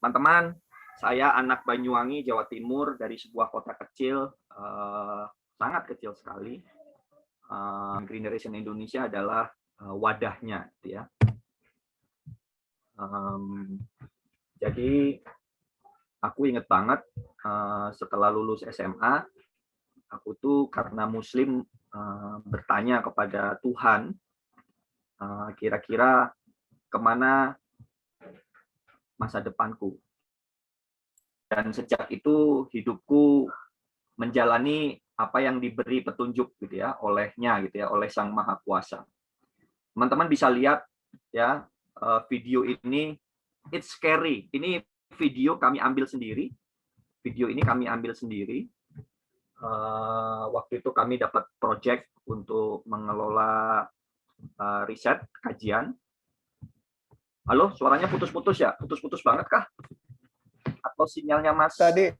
Teman-teman, saya anak Banyuwangi, Jawa Timur, dari sebuah kota kecil, sangat kecil sekali. Green Generation Indonesia adalah wadahnya, gitu ya. Jadi aku inget banget setelah lulus SMA, aku tuh karena Muslim bertanya kepada Tuhan, kira-kira kemana masa depanku. Dan sejak itu hidupku menjalani apa yang diberi petunjuk gitu ya olehnya gitu ya, oleh Sang Maha Kuasa. Teman-teman bisa lihat ya video ini, it's scary. Ini video kami ambil sendiri. Video ini kami ambil sendiri. Waktu itu kami dapat project untuk mengelola riset kajian. Halo, suaranya putus-putus ya? Putus-putus banget kah? Atau sinyalnya Mas? Tadi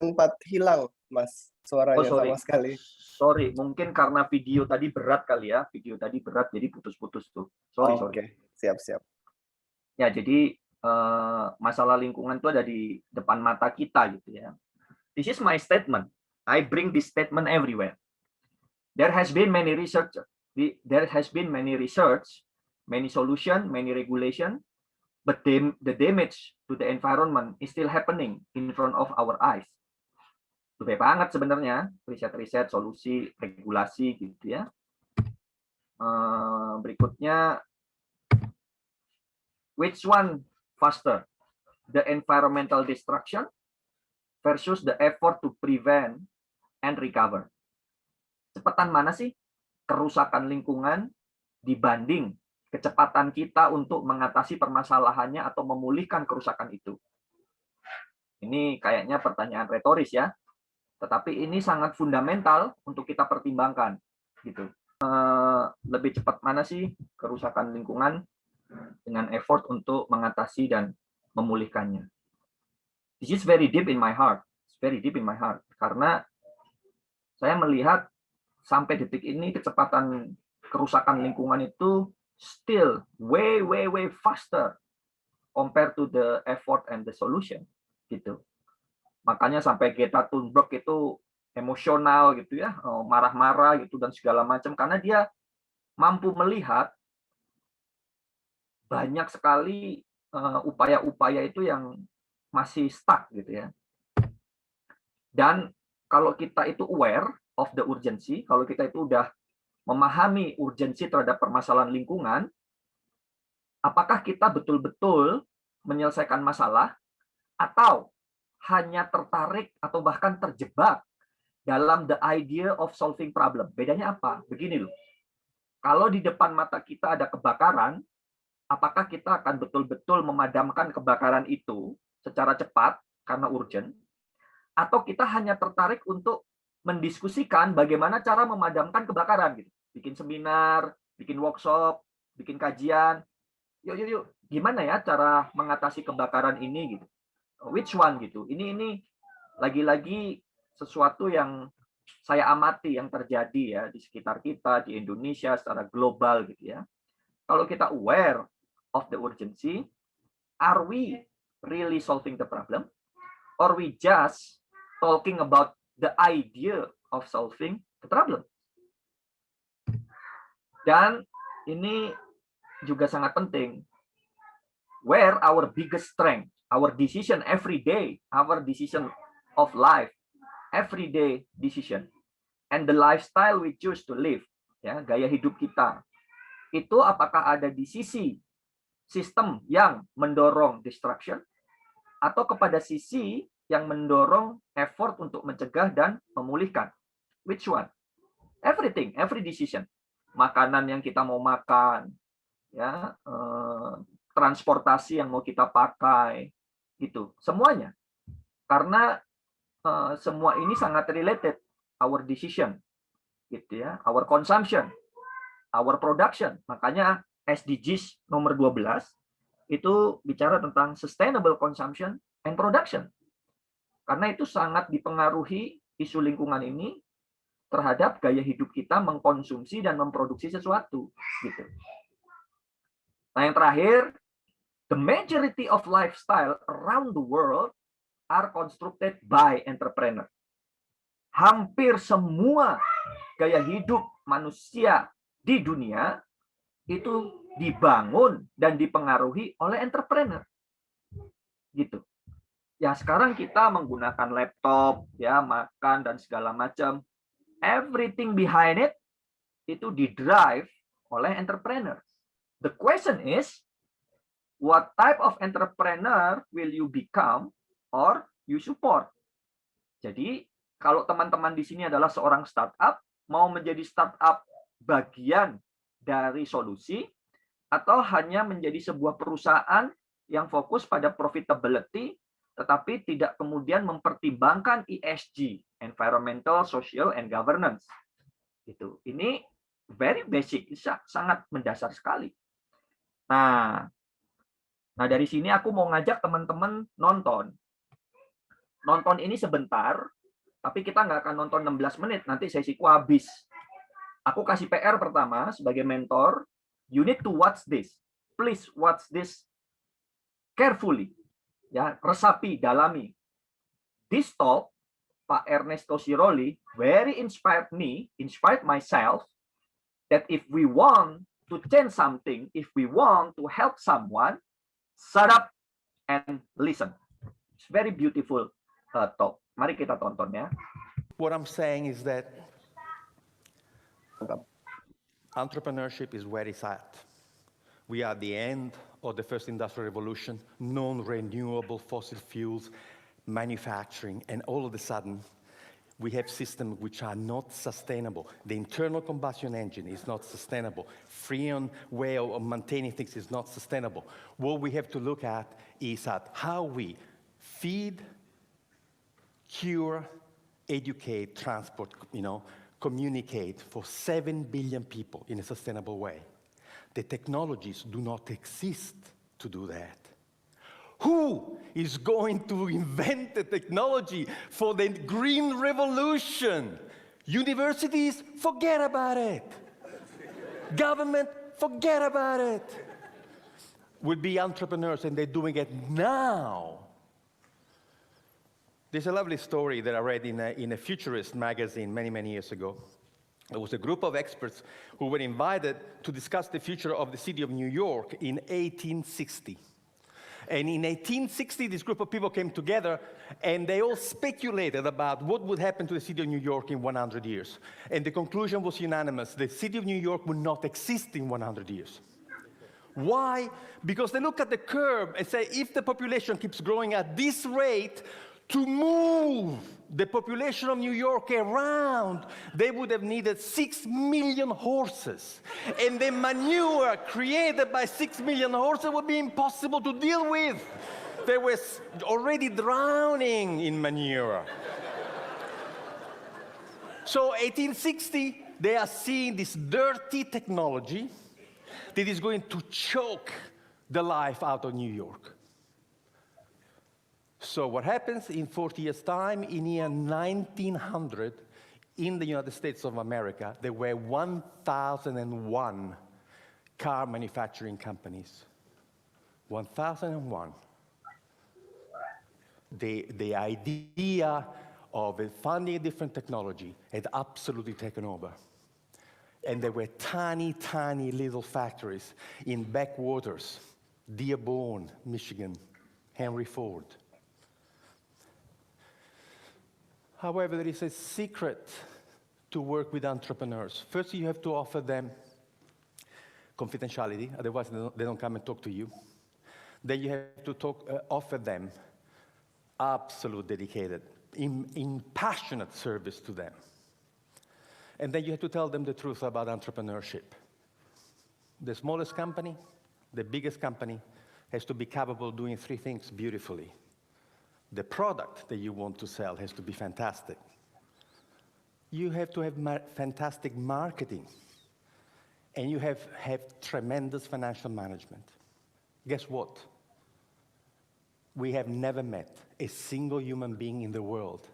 sempat hilang, Mas, suaranya sama sekali. Sorry, mungkin karena video tadi berat kali ya. Video tadi berat, jadi putus-putus tuh. Sorry. Oke, siap-siap. Ya, jadi masalah lingkungan itu ada di depan mata kita gitu ya. This is my statement. I bring this statement everywhere. There has been many research, many solution, many regulation, but the damage to the environment is still happening in front of our eyes. Lebih banget sebenarnya riset-riset, solusi, regulasi gitu ya. Berikutnya, which one faster? The environmental destruction versus the effort to prevent and recover. Kecepatan mana sih kerusakan lingkungan dibanding kecepatan kita untuk mengatasi permasalahannya atau memulihkan kerusakan itu? Ini kayaknya pertanyaan retoris ya, tetapi ini sangat fundamental untuk kita pertimbangkan. Gitu. Lebih cepat mana sih kerusakan lingkungan dengan effort untuk mengatasi dan memulihkannya? This is very deep in my heart. It's very deep in my heart. Karena saya melihat sampai detik ini kecepatan kerusakan lingkungan itu still way faster compared to the effort and the solution gitu. Makanya sampai Greta Thunberg itu emosional gitu ya, marah-marah gitu dan segala macam karena dia mampu melihat banyak sekali upaya-upaya itu yang masih stuck gitu ya. Dan kalau kita itu aware of the urgency, kalau kita itu udah memahami urgensi terhadap permasalahan lingkungan, apakah kita betul-betul menyelesaikan masalah atau hanya tertarik atau bahkan terjebak dalam the idea of solving problem? Bedanya apa? Begini loh. Kalau di depan mata kita ada kebakaran, apakah kita akan betul-betul memadamkan kebakaran itu secara cepat karena urgent? Atau kita hanya tertarik untuk mendiskusikan bagaimana cara memadamkan kebakaran gitu. Bikin seminar, bikin workshop, bikin kajian. Yuk, gimana ya cara mengatasi kebakaran ini gitu. Which one gitu. Ini lagi-lagi sesuatu yang saya amati yang terjadi ya di sekitar kita, di Indonesia secara global gitu ya. Kalau kita aware of the urgency, are we really solving the problem? Or we just talking about the idea of solving the problem? Dan ini juga sangat penting. Where our biggest strength, our decision every day, our decision of life, everyday decision, and the lifestyle we choose to live, ya, gaya hidup kita, itu apakah ada di sisi sistem yang mendorong destruction, atau kepada sisi yang mendorong effort untuk mencegah dan memulihkan? Which one? Everything, every decision. Makanan yang kita mau makan, ya, transportasi yang mau kita pakai, gitu. Semuanya. Karena semua ini sangat related our decision, gitu ya, our consumption, our production. Makanya SDGs nomor 12 itu bicara tentang sustainable consumption and production. Karena itu sangat dipengaruhi isu lingkungan ini terhadap gaya hidup kita mengkonsumsi dan memproduksi sesuatu, gitu. Nah, yang terakhir, the majority of lifestyle around the world are constructed by entrepreneur. Hampir semua gaya hidup manusia di dunia itu dibangun dan dipengaruhi oleh entrepreneur. Gitu. Ya, sekarang kita menggunakan laptop, ya, makan dan segala macam. Everything behind it itu didrive oleh entrepreneur. The question is, what type of entrepreneur will you become or you support? Jadi, kalau teman-teman di sini adalah seorang startup, mau menjadi startup bagian dari solusi, atau hanya menjadi sebuah perusahaan yang fokus pada profitability, tetapi tidak kemudian mempertimbangkan ESG, environmental, social, and governance. Gitu. Ini very basic, sangat mendasar sekali. Nah, dari sini aku mau ngajak teman-teman nonton. Nonton ini sebentar, tapi kita nggak akan nonton 16 menit, nanti sesiku habis. Aku kasih PR pertama sebagai mentor, you need to watch this. Please watch this carefully. Ya, resapi, dalami. This talk, Pak Ernesto Siroli, very inspired me, inspired myself, that if we want to change something, if we want to help someone, shut up and listen. It's very beautiful talk. Mari kita tonton ya. What I'm saying is that entrepreneurship is where it's at. We are at the end of the first industrial revolution, non-renewable fossil fuels, manufacturing, and all of a sudden, we have systems which are not sustainable. The internal combustion engine is not sustainable. Freon way of maintaining things is not sustainable. What we have to look at is at how we feed, cure, educate, transport, communicate for 7 billion people in a sustainable way. The technologies do not exist to do that. Who is going to invent the technology for the green revolution? Universities, forget about it. Government, forget about it. Will be entrepreneurs, and they're doing it now. There's a lovely story that I read in a futurist magazine many, many years ago. There was a group of experts who were invited to discuss the future of the city of New York in 1860. And in 1860, this group of people came together, and they all speculated about what would happen to the city of New York in 100 years. And the conclusion was unanimous. The city of New York would not exist in 100 years. Why? Because they look at the curve and say, if the population keeps growing at this rate, to move the population of New York around, they would have needed 6 million horses. And the manure created by 6 million horses would be impossible to deal with. They were already drowning in manure. So 1860, they are seeing this dirty technology that is going to choke the life out of New York. So what happens in 40 years' time, in year 1900, in the United States of America, there were 1,001 car manufacturing companies. 1,001. The idea of funding a different technology had absolutely taken over. And there were tiny, tiny little factories in backwaters, Dearborn, Michigan, Henry Ford. However, there is a secret to work with entrepreneurs. First, you have to offer them confidentiality, otherwise they don't come and talk to you. Then you have to offer them absolute dedicated, in passionate service to them. And then you have to tell them the truth about entrepreneurship. The smallest company, the biggest company, has to be capable of doing three things beautifully. The product that you want to sell has to be fantastic. You have to have fantastic marketing. And you have tremendous financial management. Guess what? We have never met a single human being in the world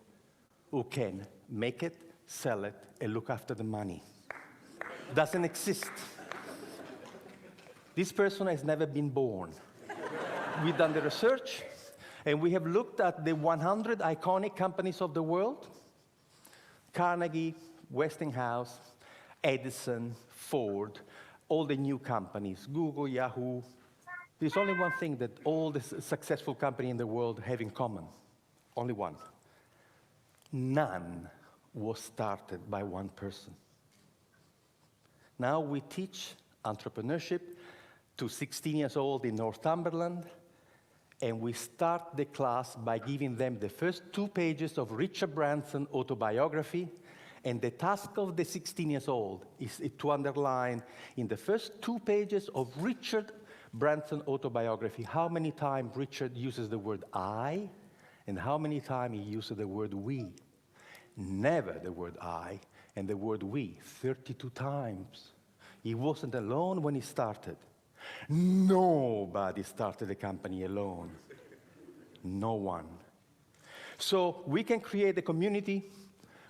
who can make it, sell it, and look after the money. Doesn't exist. This person has never been born. We've done the research, and we have looked at the 100 iconic companies of the world: Carnegie, Westinghouse, Edison, Ford, all the new companies, Google, Yahoo. There's only one thing that all the successful companies in the world have in common. Only one. None was started by one person. Now we teach entrepreneurship to 16 years old in Northumberland, and we start the class by giving them the first 2 pages of Richard Branson autobiography, and the task of the 16 years old is to underline in the first 2 pages of Richard Branson autobiography how many times Richard uses the word I, and how many times he uses the word we. Never the word I and the word we, 32 times. He wasn't alone when he started. Nobody started a company alone. No one. So we can create a community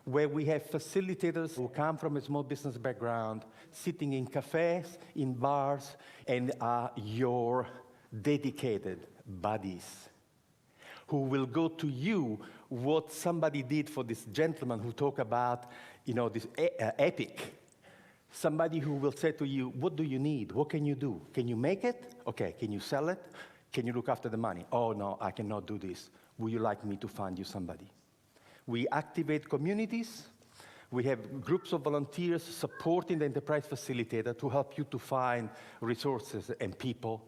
where we have facilitators who come from a small business background, sitting in cafes, in bars, and are your dedicated buddies, who will go to you what somebody did for this gentleman who talked about, this epic. Somebody who will say to you, what do you need? What can you do? Can you make it? Okay, can you sell it? Can you look after the money? Oh, no, I cannot do this. Would you like me to find you somebody? We activate communities. We have groups of volunteers supporting the enterprise facilitator to help you to find resources and people.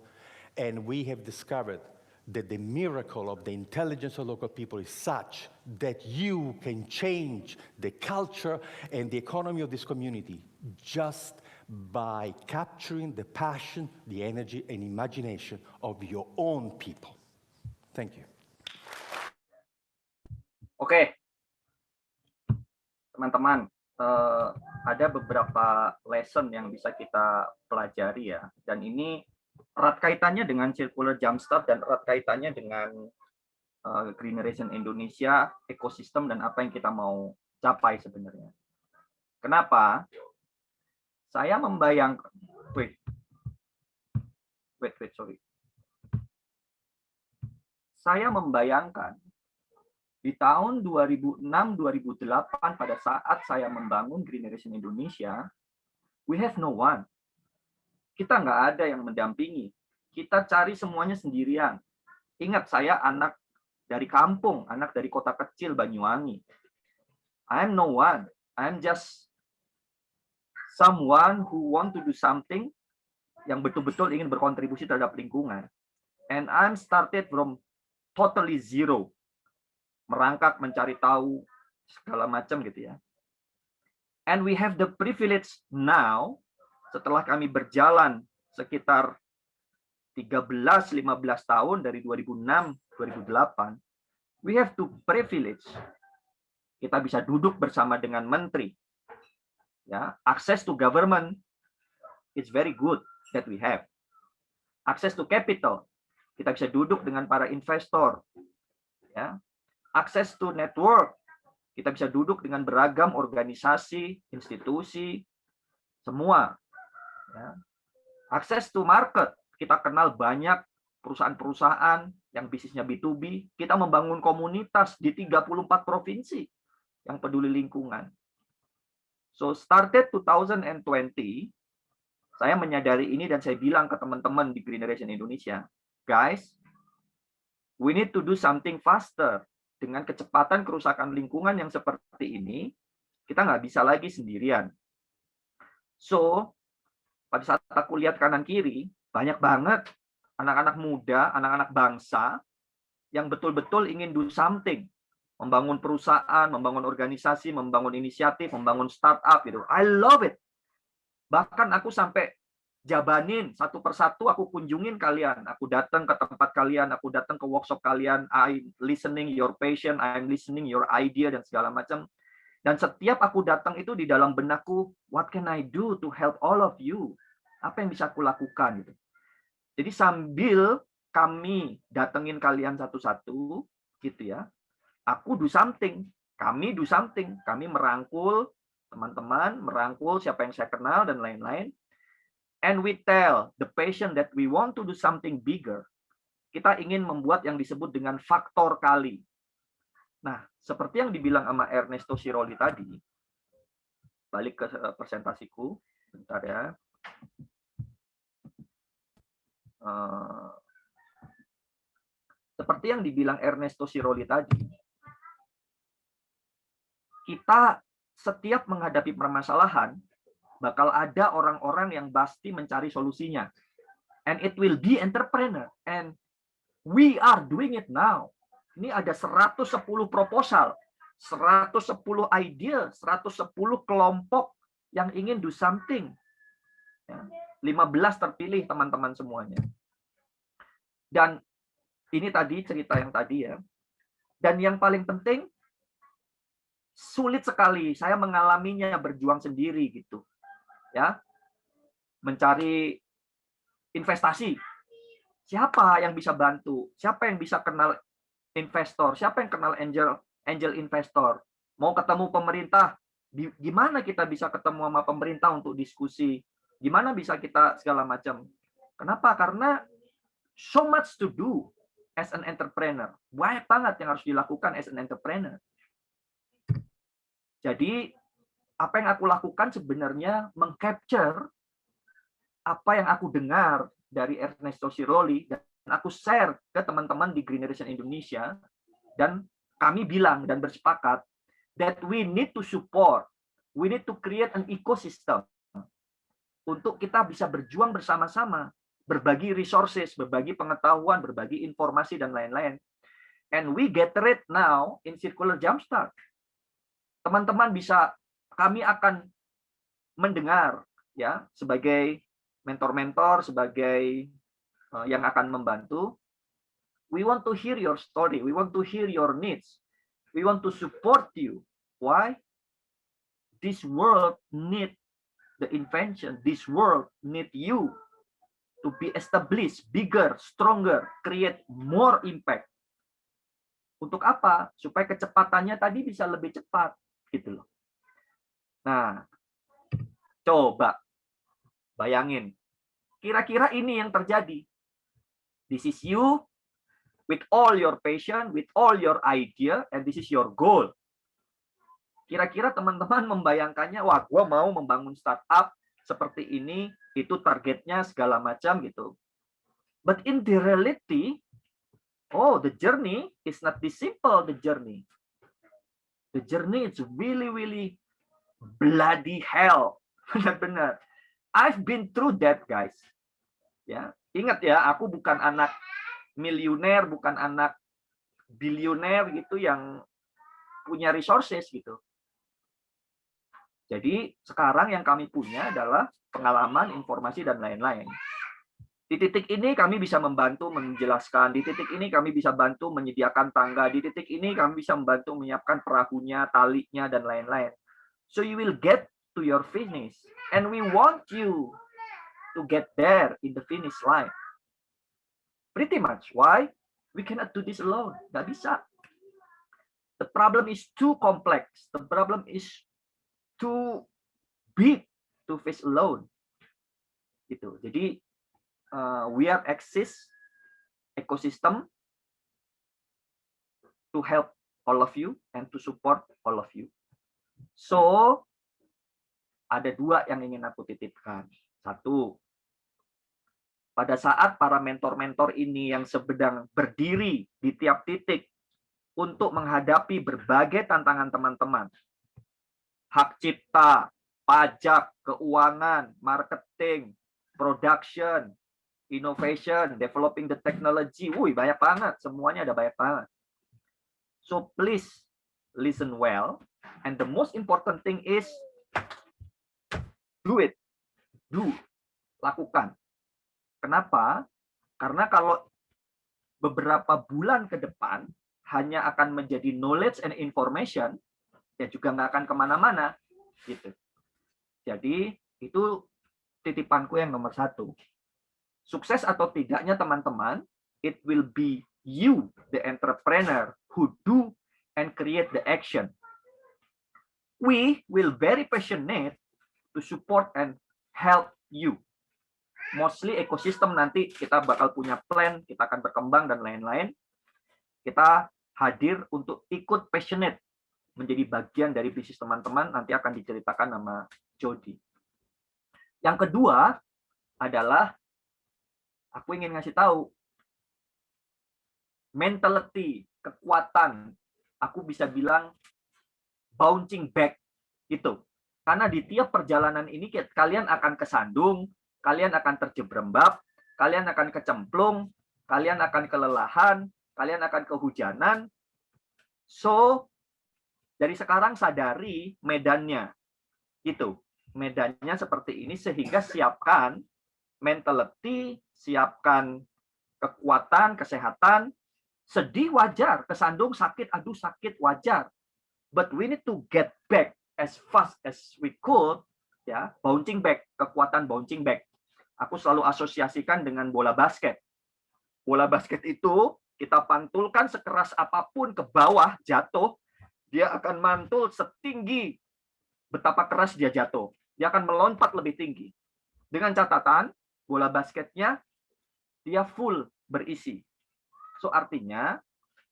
And we have discovered that the miracle of the intelligence of local people is such that you can change the culture and the economy of this community just by capturing the passion, the energy, and imagination of your own people. Thank you. Oke, teman-teman, ada beberapa lesson yang bisa kita pelajari ya, dan ini erat kaitannya dengan Circular Jumpstart dan erat kaitannya dengan Greeneration Indonesia, ekosistem, dan apa yang kita mau capai sebenarnya. Kenapa? Saya membayangkan, Saya membayangkan di tahun 2006-2008 pada saat saya membangun Greeneration Indonesia, we have no one. Kita nggak ada yang mendampingi. Kita cari semuanya sendirian. Ingat, saya anak dari kampung, anak dari kota kecil Banyuwangi. I am no one. I am just someone who want to do something yang betul-betul ingin berkontribusi terhadap lingkungan. And I'm started from totally zero. Merangkak, mencari tahu, segala macam gitu ya. And we have the privilege now, setelah kami berjalan sekitar 13-15 tahun dari 2006-2008, we have to privilege. Kita bisa duduk bersama dengan menteri. Ya, access to government is very good that we have. Access to capital, kita bisa duduk dengan para investor. Ya. Access to network, kita bisa duduk dengan beragam organisasi, institusi, semua. Ya. Access to market, kita kenal banyak perusahaan-perusahaan yang bisnisnya B2B. Kita membangun komunitas di 34 provinsi yang peduli lingkungan. So started 2020, saya menyadari ini dan saya bilang ke teman-teman di Greeneration Indonesia, guys, we need to do something faster. Dengan kecepatan kerusakan lingkungan yang seperti ini, kita nggak bisa lagi sendirian. So, pada saat aku lihat kanan kiri, banyak banget anak-anak muda, anak-anak bangsa yang betul-betul ingin do something membangun perusahaan, membangun organisasi, membangun inisiatif, membangun startup gitu. I love it. Bahkan aku sampai jabanin satu persatu, aku kunjungin kalian, aku datang ke tempat kalian, aku datang ke workshop kalian, I listening your passion, I'm listening your idea dan segala macam. Dan setiap aku datang itu di dalam benakku, what can I do to help all of you? Apa yang bisa aku lakukan gitu. Jadi sambil kami datengin kalian satu-satu gitu ya. Aku do something, kami do something, kami merangkul teman-teman, merangkul siapa yang saya kenal dan lain-lain. And we tell the patient that we want to do something bigger. Kita ingin membuat yang disebut dengan faktor kali. Nah, seperti yang dibilang sama Ernesto Siroli tadi, balik ke presentasiku, bentar ya. Seperti yang dibilang Ernesto Siroli tadi, kita setiap menghadapi permasalahan, bakal ada orang-orang yang pasti mencari solusinya. And it will be entrepreneur. And we are doing it now. Ini ada 110 proposal, 110 ide, 110 kelompok yang ingin do something. 15 terpilih teman-teman semuanya. Dan ini tadi cerita yang tadi ya. Dan yang paling penting, sulit sekali saya mengalaminya berjuang sendiri gitu. Ya. Mencari investasi. Siapa yang bisa bantu? Siapa yang bisa kenal investor? Siapa yang kenal angel investor? Mau ketemu pemerintah, gimana kita bisa ketemu sama pemerintah untuk diskusi? Gimana bisa kita segala macam? Kenapa? Karena so much to do as an entrepreneur. Banyak banget yang harus dilakukan as an entrepreneur. Jadi, apa yang aku lakukan sebenarnya mengcapture apa yang aku dengar dari Ernesto Siroli dan aku share ke teman-teman di Greeneration Indonesia, dan kami bilang dan bersepakat that we need to support, we need to create an ecosystem untuk kita bisa berjuang bersama-sama, berbagi resources, berbagi pengetahuan, berbagi informasi dan lain-lain. And we gather it now in Circular Jumpstart. Teman-teman bisa, kami akan mendengar ya sebagai mentor-mentor, sebagai yang akan membantu. We want to hear your story, we want to hear your needs, we want to support you. Why? This world need the invention, this world need you to be established, bigger, stronger, create more impact. Untuk apa? Supaya kecepatannya tadi bisa lebih cepat. Gitu loh. Nah, coba bayangin, kira-kira ini yang terjadi. This is you with all your passion, with all your idea, and this is your goal. Kira-kira teman-teman membayangkannya, wah, gue mau membangun startup seperti ini, itu targetnya segala macam gitu. But in the reality, oh, the journey is not this simple, the journey. The journey is really, really bloody hell. Benar-benar. I've been through that, guys. Ya, ingat ya, aku bukan anak miliuner, bukan anak bilioner gitu yang punya resources gitu. Jadi sekarang yang kami punya adalah pengalaman, informasi dan lain-lain. Di titik ini kami bisa membantu menjelaskan, di titik ini kami bisa bantu menyediakan tangga, di titik ini kami bisa membantu menyiapkan perahunya, talinya, dan lain-lain. So you will get to your finish. And we want you to get there in the finish line. Pretty much. Why? We cannot do this alone. Nggak bisa. The problem is too complex. The problem is too big to face alone. Gitu. Jadi, we are exist ecosystem to help all of you and to support all of you. So, ada dua yang ingin aku titipkan. Satu, pada saat para mentor-mentor ini yang sedang berdiri di tiap titik untuk menghadapi berbagai tantangan teman-teman, hak cipta, pajak, keuangan, marketing, production, innovation, developing the technology, banyak banget, semuanya ada banyak banget. So please listen well, and the most important thing is do it. Do. Lakukan. Kenapa? Karena kalau beberapa bulan ke depan hanya akan menjadi knowledge and information, ya juga nggak akan kemana-mana. Gitu. Jadi itu titipanku yang nomor 1. Sukses atau tidaknya teman-teman, it will be you, the entrepreneur, who do and create the action. We will very passionate to support and help you. Mostly ekosistem nanti kita bakal punya plan, kita akan berkembang dan lain-lain. Kita hadir untuk ikut passionate menjadi bagian dari bisnis teman-teman, nanti akan diceritakan sama Jody. Yang kedua adalah aku ingin ngasih tahu mentality, kekuatan, aku bisa bilang bouncing back itu. Karena di tiap perjalanan ini kalian akan kesandung, kalian akan terjebrembab, kalian akan kecemplung, kalian akan kelelahan, kalian akan kehujanan. So, dari sekarang sadari medannya. Itu, medannya seperti ini sehingga siapkan mentality, siapkan kekuatan, kesehatan. Sedih wajar, kesandung sakit, aduh sakit wajar. But we need to get back as fast as we could, ya, bouncing back, kekuatan bouncing back. Aku selalu asosiasikan dengan bola basket. Bola basket itu kita pantulkan sekeras apapun ke bawah, jatuh, dia akan mantul setinggi betapa keras dia jatuh. Dia akan melompat lebih tinggi. Dengan catatan, bola basketnya dia full berisi. So artinya,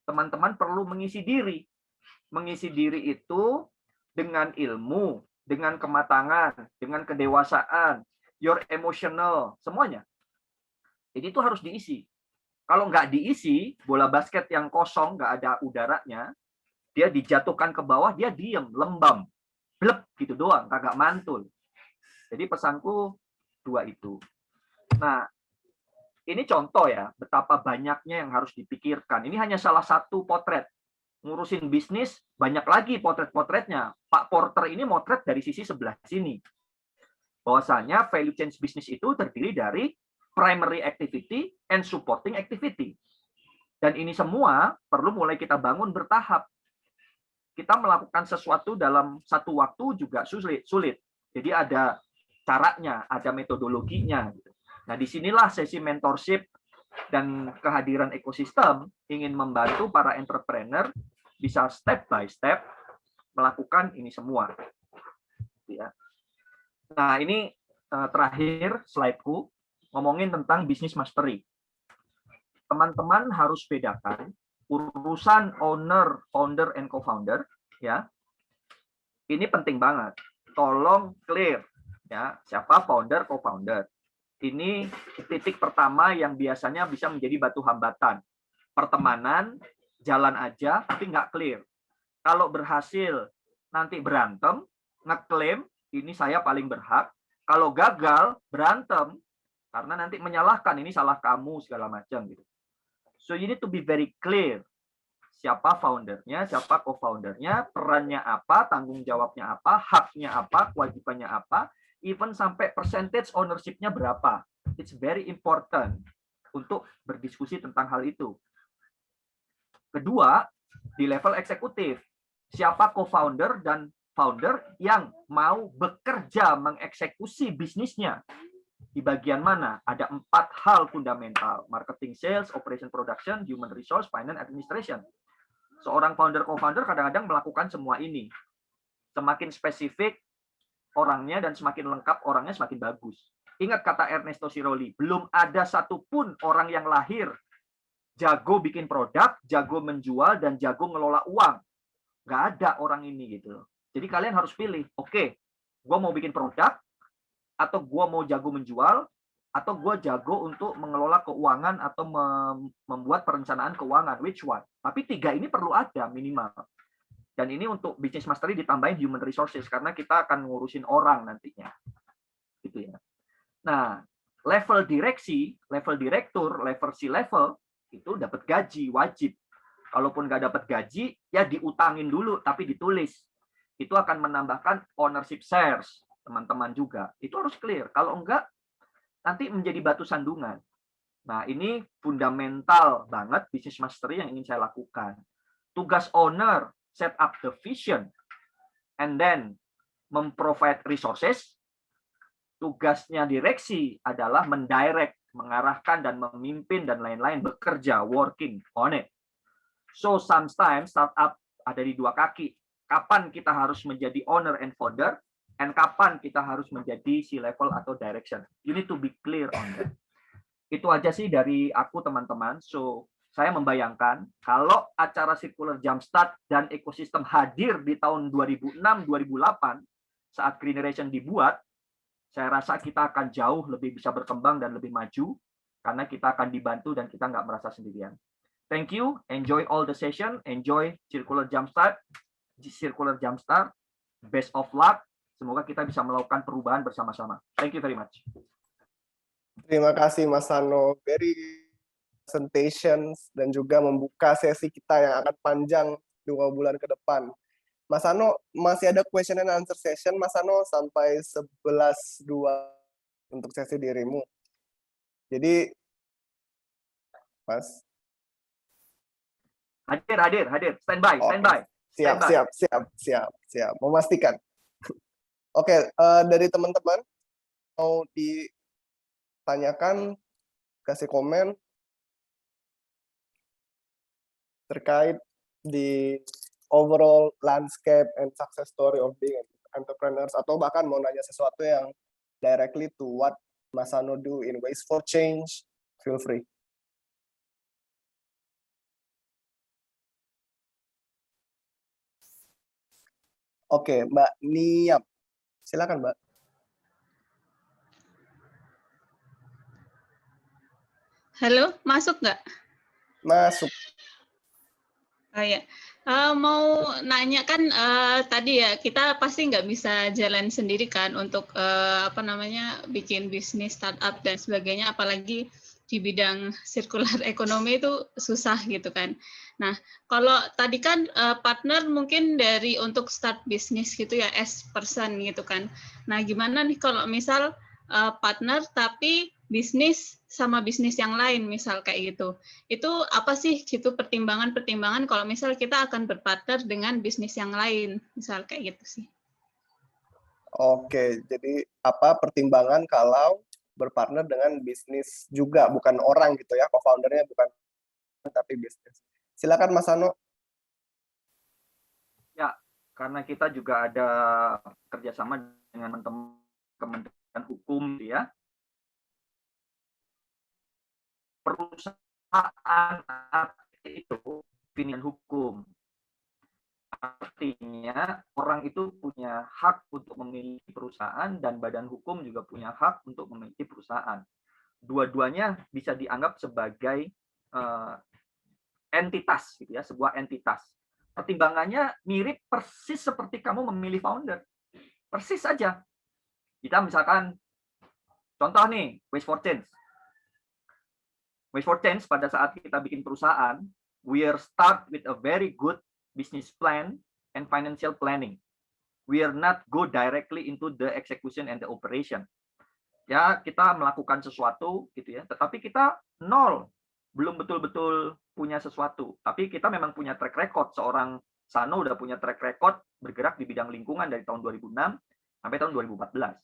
teman-teman perlu mengisi diri. Mengisi diri itu dengan ilmu, dengan kematangan, dengan kedewasaan, your emotional, semuanya. Jadi itu harus diisi. Kalau nggak diisi, bola basket yang kosong, nggak ada udaranya, dia dijatuhkan ke bawah, dia diem, lembam. Blep, gitu doang, kagak mantul. Jadi pesanku 2 itu. Nah, ini contoh ya, betapa banyaknya yang harus dipikirkan. Ini hanya salah satu potret. Ngurusin bisnis, banyak lagi potret-potretnya. Pak Porter ini motret dari sisi sebelah sini. Bahwasanya value chain bisnis itu terdiri dari primary activity and supporting activity. Dan ini semua perlu mulai kita bangun bertahap. Kita melakukan sesuatu dalam satu waktu juga sulit. Jadi ada caranya, ada metodologinya. Nah, disinilah sesi mentorship dan kehadiran ekosistem ingin membantu para entrepreneur bisa step by step melakukan ini semua. Ya. Nah, ini terakhir slide-ku, ngomongin tentang business mastery. Teman-teman harus bedakan urusan owner, founder, and co-founder. Ya. Ini penting banget. Tolong clear. Ya, siapa founder, co-founder. Ini titik pertama yang biasanya bisa menjadi batu hambatan. Pertemanan, jalan aja, tapi nggak clear. Kalau berhasil, nanti berantem, ngeklaim, ini saya paling berhak. Kalau gagal, berantem, karena nanti menyalahkan, ini salah kamu, segala macam. Gitu. So, you need to be very clear. Siapa foundernya, siapa co-foundernya, perannya apa, tanggung jawabnya apa, haknya apa, kewajibannya apa, even sampai percentage ownership-nya berapa. It's very important untuk berdiskusi tentang hal itu. Kedua, di level eksekutif, siapa co-founder dan founder yang mau bekerja mengeksekusi bisnisnya. Di bagian mana? Ada 4 hal fundamental. Marketing, sales, operation, production, human resource, finance, administration. Seorang founder, co-founder kadang-kadang melakukan semua ini. Semakin spesifik orangnya dan semakin lengkap orangnya semakin bagus. Ingat kata Ernesto Siroli, belum ada satupun orang yang lahir jago bikin produk, jago menjual, dan jago ngelola uang. Nggak ada orang ini gitu. Jadi kalian harus pilih, oke, gue mau bikin produk, atau gue mau jago menjual, atau gue jago untuk mengelola keuangan atau membuat perencanaan keuangan. Which one? Tapi 3 ini perlu ada minimal. Dan ini untuk business mastery ditambahin human resources karena kita akan ngurusin orang nantinya. Gitu ya. Nah, level direksi, level direktur, level C-level itu dapat gaji wajib. Kalaupun nggak dapat gaji, ya diutangin dulu, tapi ditulis. Itu akan menambahkan ownership shares, teman-teman juga. Itu harus clear. Kalau enggak, nanti menjadi batu sandungan. Nah, ini fundamental banget business mastery yang ingin saya lakukan. Tugas owner, set up the vision, and then memprovide resources. Tugasnya direksi adalah mendirect, mengarahkan dan memimpin dan lain-lain, bekerja, working on it. So sometimes startup ada di dua kaki. Kapan kita harus menjadi owner and founder, and kapan kita harus menjadi C-level atau direction. You need to be clear on that. Itu aja sih dari aku, teman-teman. So saya membayangkan kalau acara Circular Jumpstart dan ekosistem hadir di tahun 2006-2008 saat Greeneration dibuat, saya rasa kita akan jauh lebih bisa berkembang dan lebih maju karena kita akan dibantu dan kita nggak merasa sendirian. Thank you. Enjoy all the session. Enjoy Circular Jumpstart. Best of luck. Semoga kita bisa melakukan perubahan bersama-sama. Thank you very much. Terima kasih Mas Sano. Very presentations dan juga membuka sesi kita yang akan panjang 2 bulan ke depan. Mas Sano, masih ada question and answer session, Mas Sano, sampai 11.02 untuk sesi dirimu. Jadi, Mas. Hadir. Standby. Siap. Memastikan. Oke, dari teman-teman mau ditanyakan, kasih komen terkait di overall landscape and success story of being entrepreneurs, atau bahkan mau nanya sesuatu yang directly to what Mas Sano do in Waste for Change, feel free. Oke, Mbak Niap. Silakan, Mbak. Halo, masuk nggak? Masuk. Oh ya, mau nanya kan tadi ya kita pasti nggak bisa jalan sendiri kan untuk bikin bisnis startup dan sebagainya, apalagi di bidang sirkular ekonomi itu susah gitu kan. Nah, kalau tadi kan partner mungkin dari untuk start bisnis gitu ya, as person gitu kan. Nah, gimana nih kalau misal partner tapi bisnis sama bisnis yang lain misal kayak gitu. Itu apa sih gitu pertimbangan kalau misal kita akan berpartner dengan bisnis yang lain, misal kayak gitu sih. Oke, jadi apa pertimbangan kalau berpartner dengan bisnis juga, bukan orang gitu ya, co-foundernya bukan tapi bisnis. Silakan Mas Sano. Ya, karena kita juga ada kerjasama dengan teman-teman Kementerian Hukum ya. Perusahaan itu pilihan hukum. Artinya orang itu punya hak untuk memiliki perusahaan dan badan hukum juga punya hak untuk memiliki perusahaan. Dua-duanya bisa dianggap sebagai entitas gitu ya, sebuah entitas. Pertimbangannya mirip persis seperti kamu memilih founder. Persis saja. Kita misalkan contoh nih, Waste for Change. Waste for Change pada saat kita bikin perusahaan, we are start with a very good business plan and financial planning. We are not go directly into the execution and the operation. Ya, kita melakukan sesuatu gitu ya, tetapi kita nol, belum betul-betul punya sesuatu. Tapi kita memang punya track record. Seorang Sano udah punya track record bergerak di bidang lingkungan dari tahun 2006 sampai tahun 2014.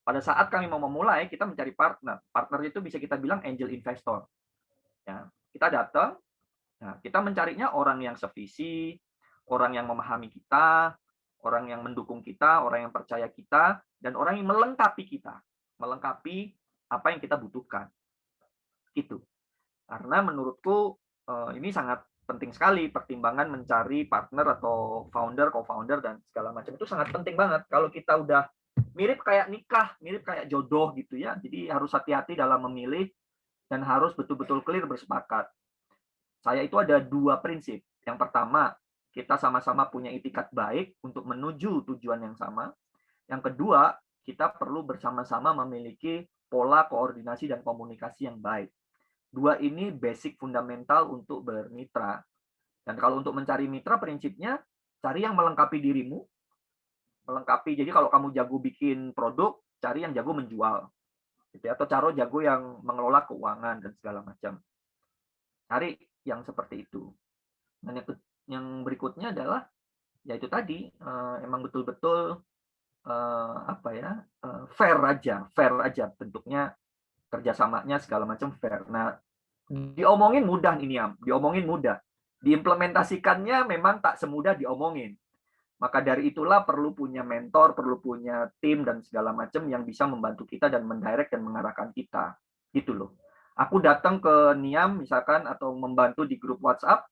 Pada saat kami mau memulai, kita mencari partner. Partner itu bisa kita bilang angel investor. Ya, kita datang, nah, kita mencarinya orang yang sevisi, orang yang memahami kita, orang yang mendukung kita, orang yang percaya kita, dan orang yang melengkapi kita, melengkapi apa yang kita butuhkan. Itu. Karena menurutku ini sangat penting sekali, pertimbangan mencari partner atau founder, co-founder, dan segala macam itu sangat penting banget. Kalau kita udah mirip kayak nikah, mirip kayak jodoh gitu ya. Jadi harus hati-hati dalam memilih dan harus betul-betul clear bersepakat. Saya itu ada 2 prinsip. Yang pertama, kita sama-sama punya itikat baik untuk menuju tujuan yang sama. Yang kedua, kita perlu bersama-sama memiliki pola koordinasi dan komunikasi yang baik. 2 ini basic fundamental untuk bermitra. Dan kalau untuk mencari mitra, prinsipnya cari yang melengkapi dirimu, melengkapi. Jadi kalau kamu jago bikin produk, cari yang jago menjual, gitu ya. Atau cari jago yang mengelola keuangan dan segala macam. Cari yang seperti itu. Dan yang berikutnya adalah ya itu tadi, emang betul-betul fair aja bentuknya, kerjasamanya segala macam fair. Nah, diomongin mudah ini ya, diomongin mudah. Diimplementasikannya memang tak semudah diomongin. Maka dari itulah perlu punya mentor, perlu punya tim dan segala macam yang bisa membantu kita dan mendirect dan mengarahkan kita. Gitu loh. Aku datang ke Niam misalkan atau membantu di grup WhatsApp,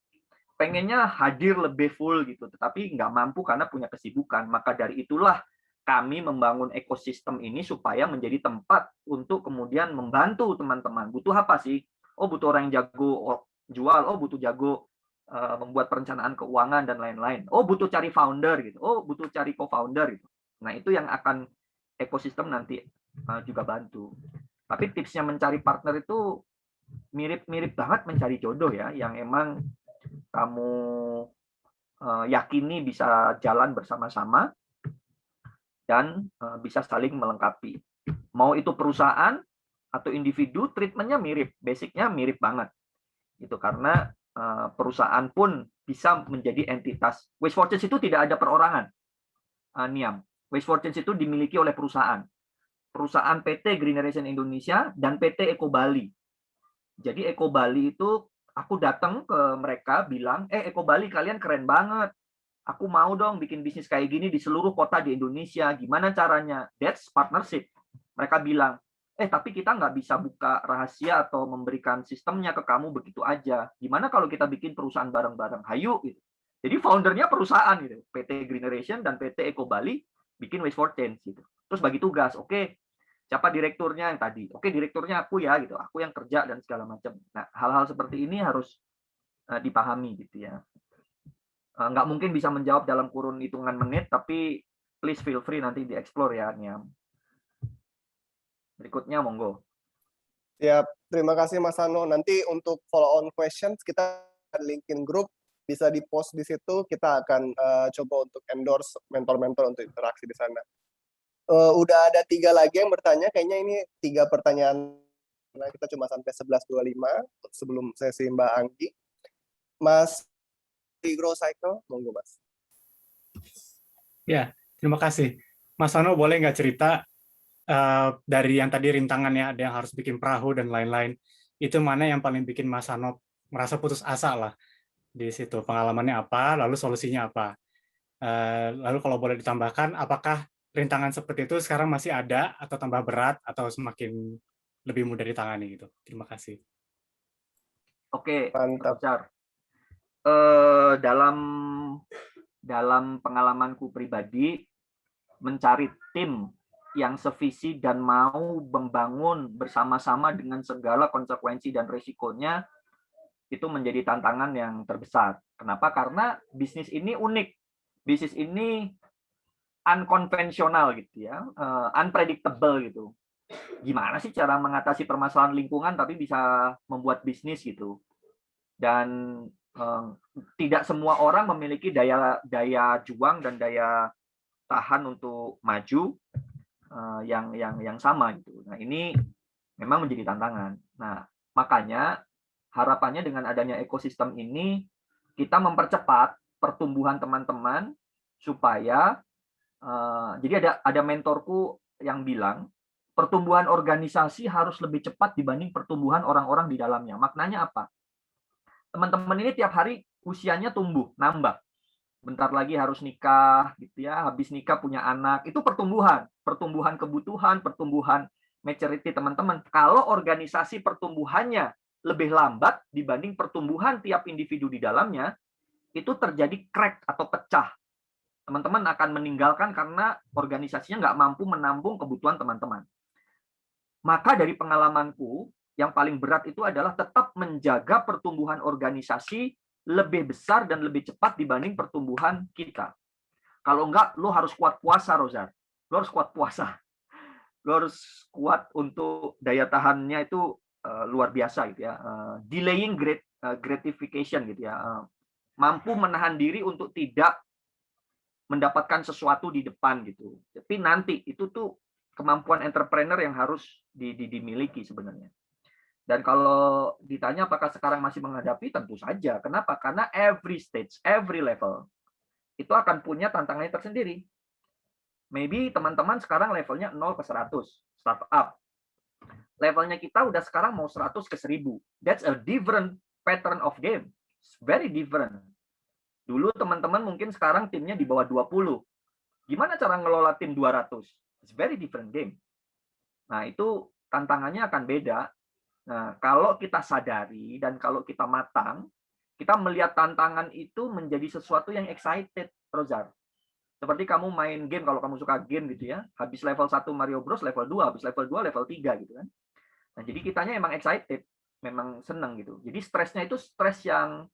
pengennya hadir lebih full gitu, tetapi nggak mampu karena punya kesibukan. Maka dari itulah kami membangun ekosistem ini supaya menjadi tempat untuk kemudian membantu teman-teman. Butuh apa sih? Oh, butuh orang yang jago jual, oh butuh jago membuat perencanaan keuangan dan lain-lain. Oh, butuh cari founder gitu. Oh, butuh cari co-founder gitu. Nah, itu yang akan ekosistem nanti juga bantu. Tapi tipsnya mencari partner itu mirip-mirip banget mencari jodoh ya, yang emang kamu yakini bisa jalan bersama-sama dan bisa saling melengkapi. Mau itu perusahaan atau individu, treatmentnya mirip, basicnya mirip banget. Itu karena perusahaan pun bisa menjadi entitas. Waste for Change itu tidak ada perorangan, Niam. Waste for Change itu dimiliki oleh perusahaan. Perusahaan PT Green Generation Indonesia dan PT Eko Bali. Jadi Eko Bali itu aku datang ke mereka bilang, Eko Bali kalian keren banget. Aku mau dong bikin bisnis kayak gini di seluruh kota di Indonesia. Gimana caranya? That's partnership. Mereka bilang, tapi kita nggak bisa buka rahasia atau memberikan sistemnya ke kamu begitu aja. Gimana kalau kita bikin perusahaan bareng-bareng? Hayu gitu. Jadi foundernya perusahaan gitu, PT Green Generation dan PT Eko Bali bikin Waste for Change gitu. Terus bagi tugas, oke, siapa direkturnya yang tadi? Oke, direkturnya aku ya gitu, aku yang kerja dan segala macam. Nah, hal-hal seperti ini harus dipahami gitu ya. Nggak mungkin bisa menjawab dalam kurun hitungan menit, tapi please feel free nanti di-explore ya, Niam. Berikutnya, monggo. Siap, terima kasih Mas Hano. Nanti untuk follow on questions kita linkin grup, bisa di-post di situ, kita akan coba untuk endorse mentor-mentor untuk interaksi di sana. Udah ada 3 lagi yang bertanya, kayaknya ini 3 pertanyaan, nah kita cuma sampai 11.25 sebelum sesi Mbak Anggi. Mas di Grow Cycle, monggo Mas. Ya, terima kasih. Mas Hano boleh nggak cerita dari yang tadi rintangannya, ada yang harus bikin perahu dan lain-lain, itu mana yang paling bikin Mas Hano merasa putus asa lah di situ, pengalamannya apa, lalu solusinya apa. Lalu kalau boleh ditambahkan, apakah rintangan seperti itu sekarang masih ada atau tambah berat atau semakin lebih mudah ditangani gitu. Terima kasih. Oke, Mantap. Dalam pengalamanku pribadi, mencari tim yang sevisi dan mau membangun bersama-sama dengan segala konsekuensi dan risikonya, itu menjadi tantangan yang terbesar. Kenapa? Karena bisnis ini unik. Bisnis ini unkonvensional gitu ya, unpredictable gitu. Gimana sih cara mengatasi permasalahan lingkungan tapi bisa membuat bisnis gitu? Dan tidak semua orang memiliki daya juang dan daya tahan untuk maju yang sama gitu. Nah, ini memang menjadi tantangan. Nah, makanya harapannya dengan adanya ekosistem ini kita mempercepat pertumbuhan teman-teman supaya jadi ada mentorku yang bilang pertumbuhan organisasi harus lebih cepat dibanding pertumbuhan orang-orang di dalamnya. Maknanya apa? Teman-teman ini tiap hari usianya tumbuh, nambah. Bentar lagi harus nikah gitu ya, habis nikah punya anak, itu pertumbuhan kebutuhan, pertumbuhan maturity teman-teman. Kalau organisasi pertumbuhannya lebih lambat dibanding pertumbuhan tiap individu di dalamnya, itu terjadi crack atau pecah. Teman-teman akan meninggalkan karena organisasinya nggak mampu menampung kebutuhan teman-teman. Maka dari pengalamanku, yang paling berat itu adalah tetap menjaga pertumbuhan organisasi lebih besar dan lebih cepat dibanding pertumbuhan kita. Kalau enggak, lo harus kuat puasa, Rozar. Lo harus kuat puasa. Lo harus kuat untuk daya tahannya itu luar biasa gitu ya. Delaying gratification gitu ya. mampu menahan diri untuk tidak mendapatkan sesuatu di depan gitu. Tapi nanti itu tuh kemampuan entrepreneur yang harus dimiliki sebenarnya. Dan kalau ditanya apakah sekarang masih menghadapi, tentu saja. Kenapa? Karena every stage, every level itu akan punya tantangannya tersendiri. Maybe teman-teman sekarang levelnya 0 ke 100, startup. Levelnya kita udah sekarang mau 100 ke 1000. That's a different pattern of game. It's very different. Dulu teman-teman mungkin sekarang timnya di bawah 20. Gimana cara ngelola tim 200? It's very different game. Nah, itu tantangannya akan beda. Nah, kalau kita sadari dan kalau kita matang, kita melihat tantangan itu menjadi sesuatu yang excited, Rozar. Seperti kamu main game, kalau kamu suka game gitu ya, habis level 1 Mario Bros, level 2, habis level 2, level 3 gitu kan. Nah, jadi kitanya emang excited, memang senang gitu. Jadi stresnya itu stres yang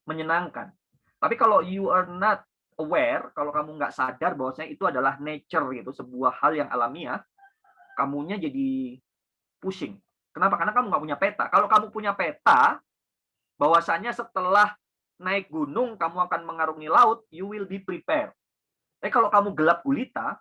menyenangkan. Tapi kalau you are not aware, kalau kamu nggak sadar bahwasanya itu adalah nature gitu, sebuah hal yang alamiah, kamunya jadi pusing. Kenapa? Karena kamu nggak punya peta. Kalau kamu punya peta, bahwasanya setelah naik gunung, kamu akan mengarungi laut, you will be prepared. Tapi kalau kamu gelap gulita,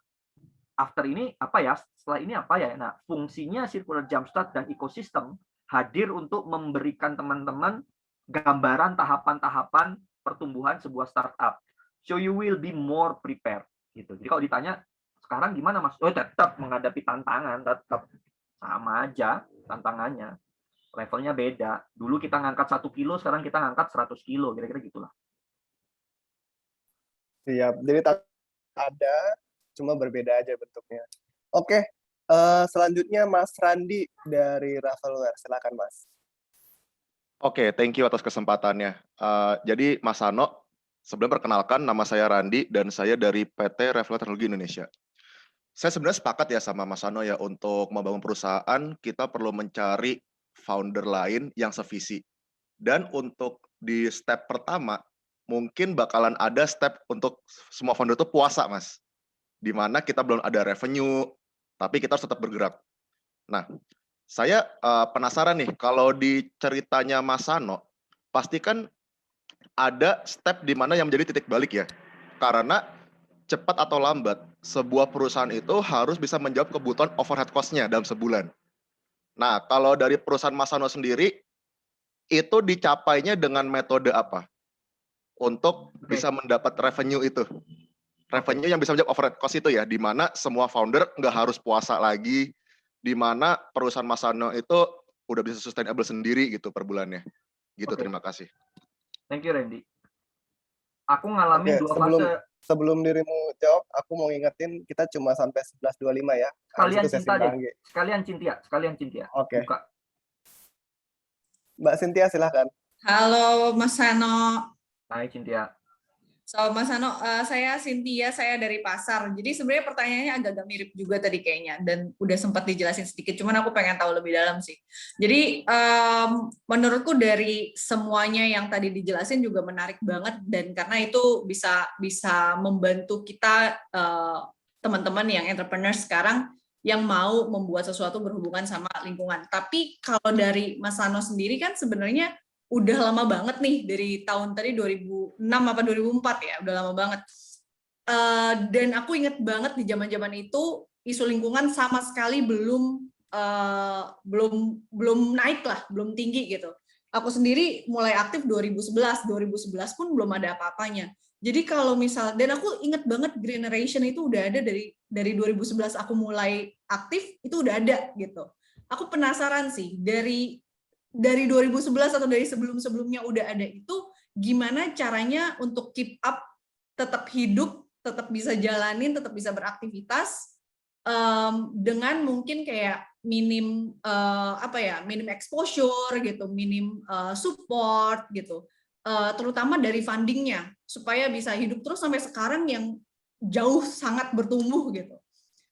after ini apa ya? Setelah ini apa ya? Nah, fungsinya Circular Jumpstart dan ekosistem hadir untuk memberikan teman-teman gambaran tahapan-tahapan pertumbuhan sebuah startup. So you will be more prepared. Gitu. Jadi kalau ditanya, sekarang gimana Mas? Oh, tetap menghadapi tantangan, tetap sama aja tantangannya. Levelnya beda. Dulu kita ngangkat 1 kilo, sekarang kita ngangkat 100 kilo. Kira-kira gitulah. Siap. Jadi ada, cuma berbeda aja bentuknya. Oke, selanjutnya Mas Randi dari Ravelware. Silakan Mas. Oke, thank you atas kesempatannya. Jadi Mas Hano, sebelum perkenalkan, nama saya Randi dan saya dari PT Ravelware Teknologi Indonesia. Saya sebenarnya sepakat ya sama Mas Hano ya, untuk membangun perusahaan kita perlu mencari founder lain yang sevisi. Dan untuk di step pertama, mungkin bakalan ada step untuk semua founder itu puasa, Mas. Di mana kita belum ada revenue, tapi kita harus tetap bergerak. Nah, saya penasaran nih, kalau di ceritanya Mas Hano, pasti kan ada step di mana yang menjadi titik balik ya. Karena cepat atau lambat, sebuah perusahaan itu harus bisa menjawab kebutuhan overhead cost-nya dalam sebulan. Nah, kalau dari perusahaan Mas Hano sendiri, itu dicapainya dengan metode apa? Untuk bisa mendapat revenue itu. Revenue yang bisa menjawab overhead cost itu ya, di mana semua founder nggak harus puasa lagi, di mana perusahaan Mas Hano itu udah bisa sustainable sendiri gitu per bulannya. Gitu, terima kasih. Thank you, Randy. Aku ngalamin dua fase. Sebelum dirimu jawab, aku mau ngingetin kita cuma sampai 11.25 ya. Sekalian Cintia. Oke. Buka. Mbak Cynthia silahkan. Halo Mas Hano. Hai Cintia. So Mas Hano, saya Cynthia, saya dari pasar. Jadi sebenarnya pertanyaannya agak-agak mirip juga tadi kayaknya, dan udah sempat dijelasin sedikit, cuman aku pengen tahu lebih dalam sih. Jadi menurutku dari semuanya yang tadi dijelasin juga menarik banget, dan karena itu bisa membantu kita teman-teman yang entrepreneur sekarang yang mau membuat sesuatu berhubungan sama lingkungan. Tapi kalau dari Mas Hano sendiri kan sebenarnya udah lama banget nih, dari tahun tadi 2006 apa 2004 ya, udah lama banget. Dan aku inget banget di zaman-zaman itu isu lingkungan sama sekali belum naik lah, belum tinggi gitu. Aku sendiri mulai aktif 2011 pun belum ada apa-apanya. Jadi kalau misal, dan aku inget banget Greeneration itu udah ada dari 2011 aku mulai aktif, itu udah ada gitu. Aku penasaran sih, dari 2011 atau dari sebelum-sebelumnya udah ada itu, gimana caranya untuk keep up, tetap hidup, tetap bisa jalanin, tetap bisa beraktivitas, dengan mungkin kayak minim exposure gitu, minim support gitu, terutama dari fundingnya, supaya bisa hidup terus sampai sekarang yang jauh sangat bertumbuh gitu.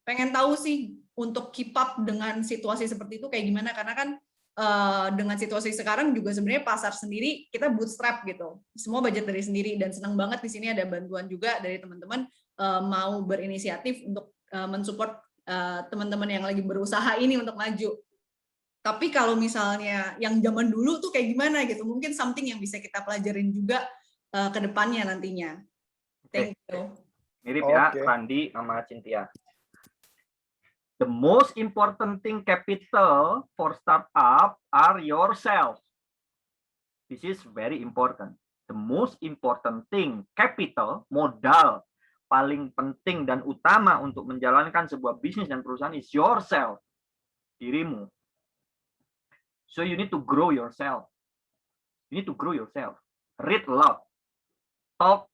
Pengen tahu sih untuk keep up dengan situasi seperti itu kayak gimana, karena kan dengan situasi sekarang juga sebenarnya pasar sendiri kita bootstrap gitu, semua budget dari sendiri, dan senang banget di sini ada bantuan juga dari teman-teman mau berinisiatif untuk mensupport teman-teman yang lagi berusaha ini untuk maju. Tapi kalau misalnya yang zaman dulu tuh kayak gimana gitu, mungkin something yang bisa kita pelajarin juga ke depannya nantinya. Thank you. Mirip ya, Oke. Randi sama Cynthia. The most important thing capital for startup are yourself. This is very important. The most important thing capital, modal paling penting dan utama untuk menjalankan sebuah bisnis dan perusahaan is yourself. Dirimu. So you need to grow yourself. You need to grow yourself. Read a lot. Talk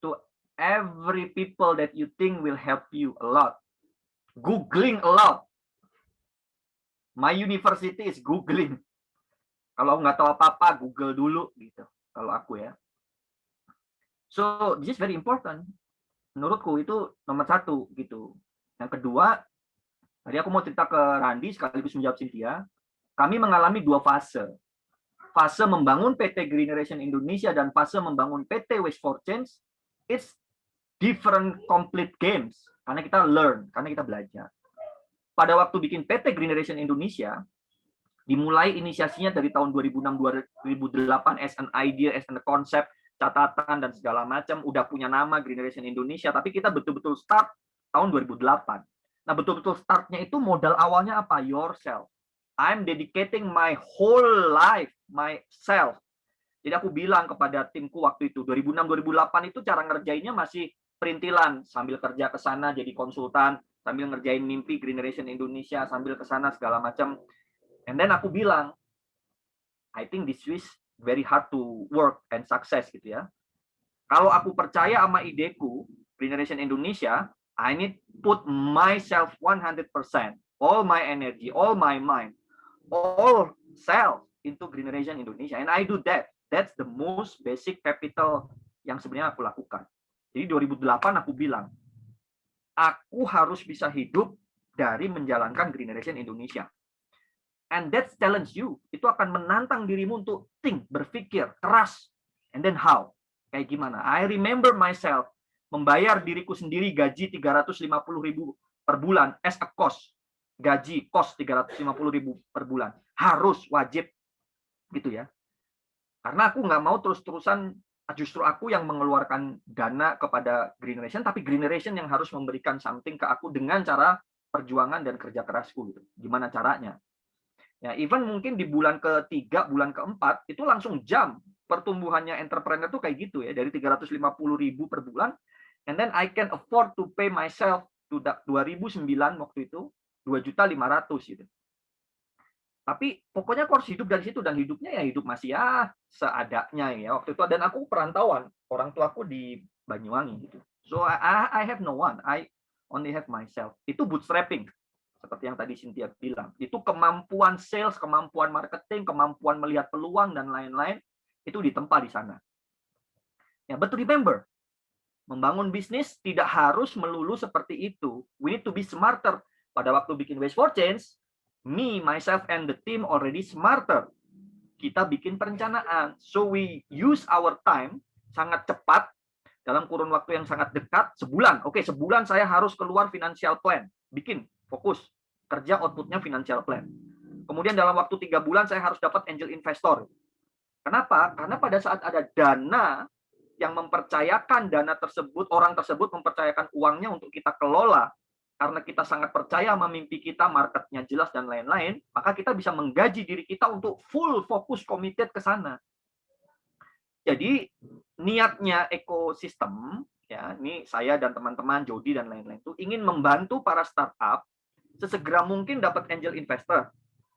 to every people that you think will help you a lot. Googling a lot. My university is Googling. Kalau nggak tahu apa-apa, Google dulu gitu. Kalau aku ya. So this is very important. Menurutku itu nomor 1 gitu. Yang kedua, tadi aku mau cerita ke Randi sekaligus menjawab Cynthia. Kami mengalami 2 fase. Fase membangun PT Greeneration Indonesia dan fase membangun PT Waste for Change. It's different complete games. Karena kita learn, karena kita belajar. Pada waktu bikin PT Greeneration Indonesia, dimulai inisiasinya dari tahun 2006-2008 as an idea, as a concept, catatan dan segala macam, udah punya nama Greeneration Indonesia, tapi kita betul-betul start tahun 2008. Nah, betul-betul startnya itu modal awalnya apa? Yourself. I'm dedicating my whole life, myself. Jadi aku bilang kepada timku waktu itu, 2006-2008 itu cara ngerjainnya masih perintilan, sambil kerja ke sana jadi konsultan, sambil ngerjain mimpi Greeneration Indonesia, sambil ke sana segala macam. And then aku bilang, I think this is very hard to work and success gitu ya. Kalau aku percaya sama ideku, Greeneration Indonesia, I need put myself 100%, all my energy, all my mind, all self into Greeneration Indonesia. And I do that. That's the most basic capital yang sebenarnya aku lakukan. Jadi 2008 aku bilang, aku harus bisa hidup dari menjalankan Greeneration Indonesia. And that challenge you. Itu akan menantang dirimu untuk think, berpikir, keras. And then how? Kayak gimana? I remember myself membayar diriku sendiri gaji 350.000 per bulan as a cost. Gaji, cost 350.000 per bulan. Harus, wajib. Gitu ya. Karena aku nggak mau terus-terusan, justru aku yang mengeluarkan dana kepada Greeneration, tapi Greeneration yang harus memberikan something ke aku dengan cara perjuangan dan kerja kerasku. Gitu. Gimana caranya? Ya, even mungkin di bulan ke-3, bulan ke-4, itu langsung jump. Pertumbuhannya entrepreneur tuh kayak gitu ya, dari 350.000 per bulan, and then I can afford to pay myself to 2009 waktu itu, 2.500.000 gitu. Tapi pokoknya aku harus hidup dari situ, dan hidupnya ya hidup masih ya seadanya ya waktu itu. Dan aku perantauan, orang tuaku di Banyuwangi gitu. So I have no one, I only have myself. Itu bootstrapping, seperti yang tadi Cynthia bilang. Itu kemampuan sales, kemampuan marketing, kemampuan melihat peluang dan lain-lain itu ditempa di sana. Ya, but remember, membangun bisnis tidak harus melulu seperti itu. We need to be smarter. Pada waktu bikin Waste for Change, me, myself, and the team already smarter. Kita bikin perencanaan. So we use our time sangat cepat, dalam kurun waktu yang sangat dekat, sebulan. Oke, sebulan saya harus keluar financial plan. Bikin, fokus. Kerja outputnya financial plan. Kemudian dalam waktu 3 bulan saya harus dapat angel investor. Kenapa? Karena pada saat ada dana yang mempercayakan dana tersebut, orang tersebut mempercayakan uangnya untuk kita kelola, karena kita sangat percaya sama mimpi kita, marketnya jelas dan lain-lain, maka kita bisa menggaji diri kita untuk full fokus committed ke sana. Jadi niatnya ekosistem, ya, ini saya dan teman-teman Jody dan lain-lain itu ingin membantu para startup sesegera mungkin dapat angel investor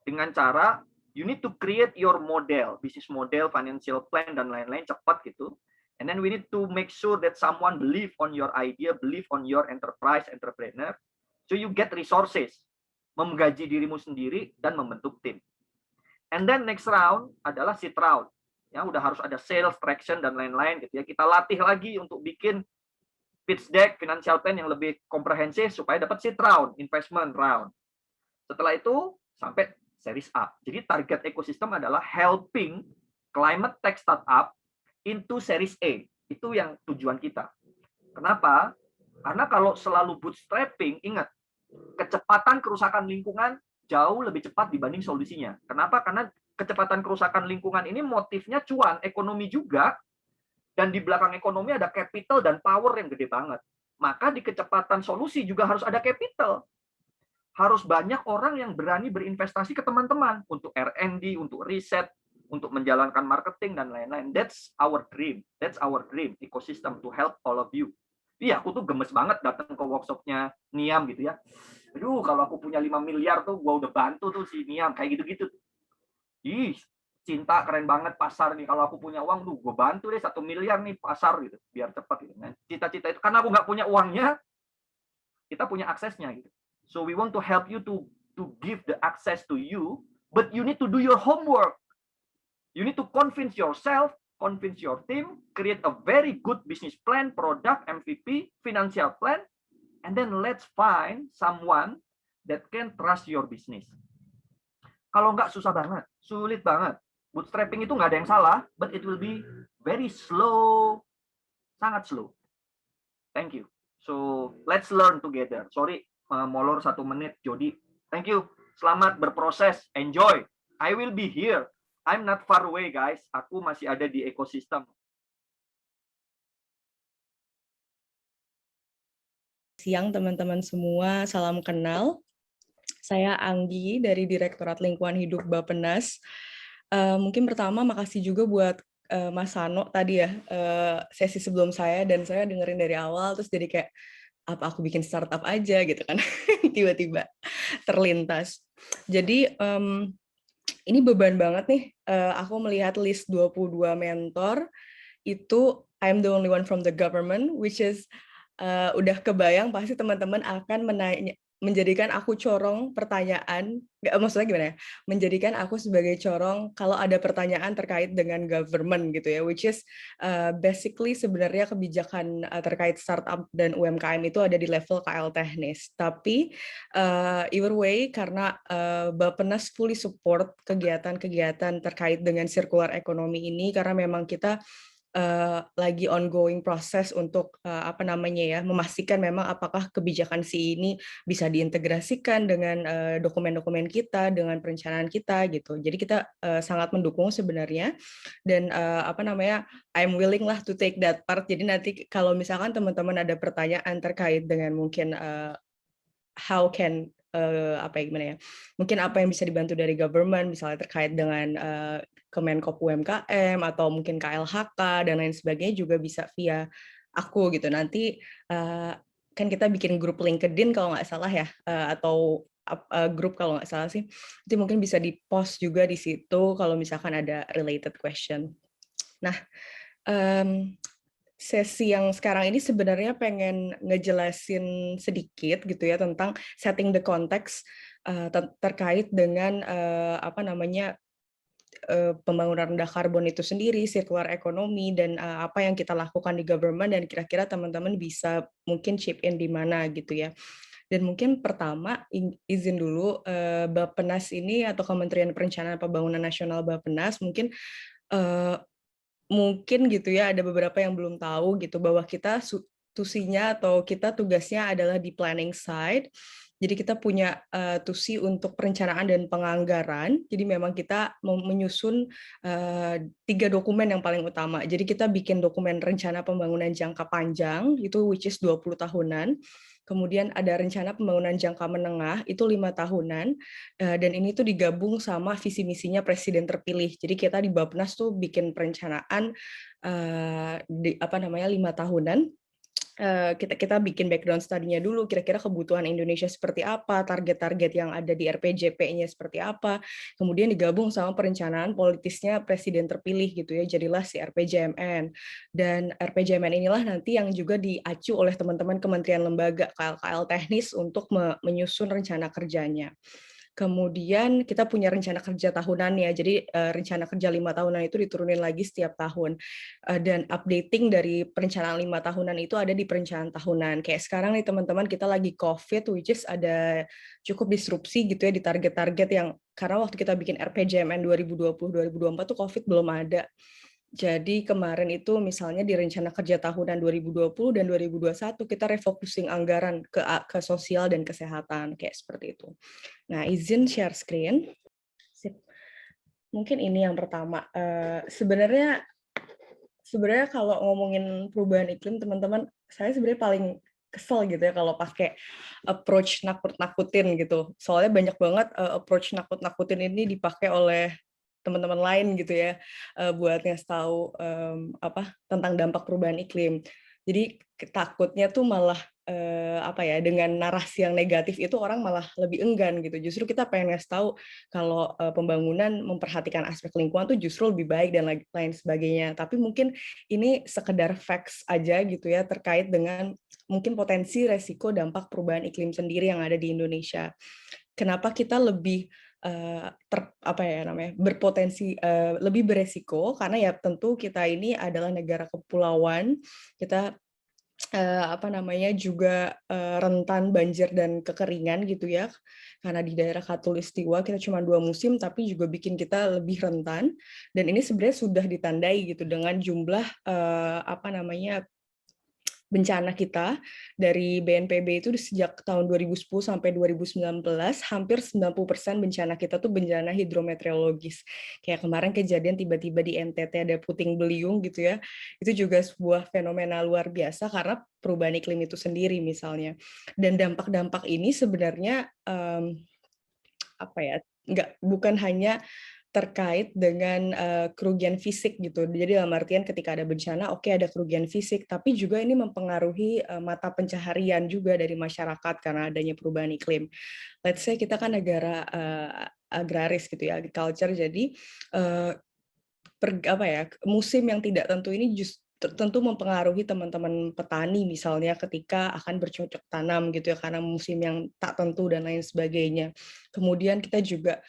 dengan cara you need to create your model, business model, financial plan dan lain-lain cepat gitu. And then we need to make sure that someone believe on your idea, believe on your enterprise, entrepreneur. So you get resources, menggaji dirimu sendiri dan membentuk tim. And then next round adalah seed round. Ya, udah harus ada sales, traction dan lain-lain gitu ya. Kita latih lagi untuk bikin pitch deck, financial plan yang lebih komprehensif supaya dapat seed round, investment round. Setelah itu sampai series A. Jadi target ekosistem adalah helping climate tech startup into series A. Itu yang tujuan kita. Kenapa? Karena kalau selalu bootstrapping, ingat, kecepatan kerusakan lingkungan jauh lebih cepat dibanding solusinya. Kenapa? Karena kecepatan kerusakan lingkungan ini motifnya cuan, ekonomi juga, Dan di belakang ekonomi ada capital dan power yang gede banget. Maka di kecepatan solusi juga harus ada capital. Harus banyak orang yang berani berinvestasi ke teman-teman untuk R&D, untuk riset, untuk menjalankan marketing dan lain-lain. That's our dream. That's our dream ecosystem to help all of you. Iya, aku tuh gemes banget datang ke workshopnya Niam gitu ya. Aduh, kalau aku punya 5 miliar tuh gua udah bantu tuh si Niam kayak gitu-gitu. Ih, cinta keren banget pasar nih. Kalau aku punya uang tuh gue bantu deh 1 miliar nih pasar gitu, biar cepat gitu. Nah, cita-cita itu karena aku nggak punya uangnya, kita punya aksesnya gitu. So we want to help you to give the access to you, but you need to do your homework. You need to convince yourself, convince your team, create a very good business plan, product, MVP, financial plan, and then let's find someone that can trust your business. Kalau nggak susah banget, sulit banget. Bootstrapping itu nggak ada yang salah, but it will be very slow, sangat slow. Thank you. So let's learn together. Sorry, molor 1 menit, Jody. Thank you. Selamat berproses. Enjoy. I will be here. I'm not far away, guys. Aku masih ada di ekosistem. Siang teman-teman semua, salam kenal. Saya Anggi dari Direktorat Lingkungan Hidup Bappenas. Mungkin pertama makasih juga buat Mas Sano tadi ya, sesi sebelum saya, dan saya dengerin dari awal, terus jadi kayak, apa aku bikin startup aja gitu kan, tiba-tiba terlintas. Jadi ini beban banget nih, aku melihat list 22 mentor, itu I'm the only one from the government, which is udah kebayang pasti teman-teman akan menjadikan aku corong pertanyaan, maksudnya gimana ya, menjadikan aku sebagai corong kalau ada pertanyaan terkait dengan government gitu ya, which is basically sebenarnya kebijakan terkait startup dan UMKM itu ada di level KL teknis, tapi either way karena Bappenas fully support kegiatan-kegiatan terkait dengan circular economy ini, karena memang kita lagi ongoing proses untuk memastikan memang apakah kebijakan CI ini bisa diintegrasikan dengan dokumen-dokumen kita, dengan perencanaan kita gitu. Jadi kita sangat mendukung sebenarnya, dan I'm willing lah to take that part. Jadi nanti kalau misalkan teman-teman ada pertanyaan terkait dengan mungkin how can mungkin apa yang bisa dibantu dari government, misalnya terkait dengan Kemenkop UMKM atau mungkin KLHK dan lain sebagainya, juga bisa via aku gitu. Nanti kan kita bikin grup LinkedIn kalau nggak salah ya, atau grup kalau nggak salah sih. Nanti mungkin bisa di-post juga di situ kalau misalkan ada related question. Nah, sesi yang sekarang ini sebenarnya pengen ngejelasin sedikit gitu ya tentang setting the context terkait dengan pembangunan rendah karbon itu sendiri, circular economy, dan apa yang kita lakukan di government, dan kira-kira teman-teman bisa mungkin chip in di mana gitu ya. Dan mungkin pertama izin dulu, Bappenas ini atau Kementerian Perencanaan Pembangunan Nasional Bappenas mungkin gitu ya, ada beberapa yang belum tahu gitu bahwa kita tusinya atau kita tugasnya adalah di planning side. Jadi kita punya tusi untuk perencanaan dan penganggaran. Jadi memang kita menyusun 3 dokumen yang paling utama. Jadi kita bikin dokumen rencana pembangunan jangka panjang, itu which is 20 tahunan. Kemudian ada rencana pembangunan jangka menengah, itu 5 tahunan. Dan ini tuh digabung sama visi misinya presiden terpilih. Jadi kita di Bappenas tuh bikin perencanaan 5 tahunan. Kita bikin background study-nya dulu, kira-kira kebutuhan Indonesia seperti apa, target-target yang ada di RPJP-nya seperti apa, kemudian digabung sama perencanaan politisnya presiden terpilih gitu ya, jadilah si RPJMN. Dan RPJMN inilah nanti yang juga diacu oleh teman-teman kementerian lembaga KL teknis untuk menyusun rencana kerjanya. Kemudian kita punya rencana kerja tahunan ya, jadi rencana kerja 5 tahunan itu diturunin lagi setiap tahun. Dan updating dari perencanaan 5 tahunan itu ada di perencanaan tahunan. Kayak sekarang nih teman-teman, kita lagi COVID, which is ada cukup disrupsi gitu ya di target-target yang, karena waktu kita bikin RPJMN 2020-2024 tuh COVID belum ada. Jadi kemarin itu misalnya di rencana kerja tahunan 2020 dan 2021 kita refocusing anggaran ke sosial dan kesehatan, kayak seperti itu. Nah, izin share screen. Sip. Mungkin ini yang pertama. Sebenarnya sebenarnya kalau ngomongin perubahan iklim, teman-teman, saya sebenarnya paling kesel gitu ya kalau pakai approach nakut-nakutin gitu. Soalnya banyak banget approach nakut-nakutin ini dipakai oleh teman-teman lain gitu ya, buat ngasih tahu tentang dampak perubahan iklim. Jadi takutnya tuh malah dengan narasi yang negatif itu orang malah lebih enggan gitu. Justru kita pengen ngasih tahu kalau pembangunan memperhatikan aspek lingkungan tuh justru lebih baik dan lain sebagainya. Tapi mungkin ini sekedar facts aja gitu ya terkait dengan mungkin potensi resiko dampak perubahan iklim sendiri yang ada di Indonesia. Kenapa kita lebih berpotensi lebih beresiko, karena ya tentu kita ini adalah negara kepulauan, kita juga rentan banjir dan kekeringan gitu ya, karena di daerah Khatulistiwa kita cuma 2 musim tapi juga bikin kita lebih rentan, dan ini sebenarnya sudah ditandai gitu dengan jumlah bencana kita dari BNPB itu sejak tahun 2010 sampai 2019 hampir 90% bencana kita tuh bencana hidrometeorologis. Kayak kemarin kejadian tiba-tiba di NTT ada puting beliung gitu ya. Itu juga sebuah fenomena luar biasa karena perubahan iklim itu sendiri misalnya. Dan dampak-dampak ini sebenarnya bukan hanya terkait dengan kerugian fisik gitu. Jadi dalam artian ketika ada bencana, oke, ada kerugian fisik, tapi juga ini mempengaruhi mata pencaharian juga dari masyarakat karena adanya perubahan iklim. Let's say kita kan negara agraris gitu ya, agriculture, jadi musim yang tidak tentu ini tentu mempengaruhi teman-teman petani misalnya ketika akan bercocok tanam gitu ya, karena musim yang tak tentu dan lain sebagainya. Kemudian kita juga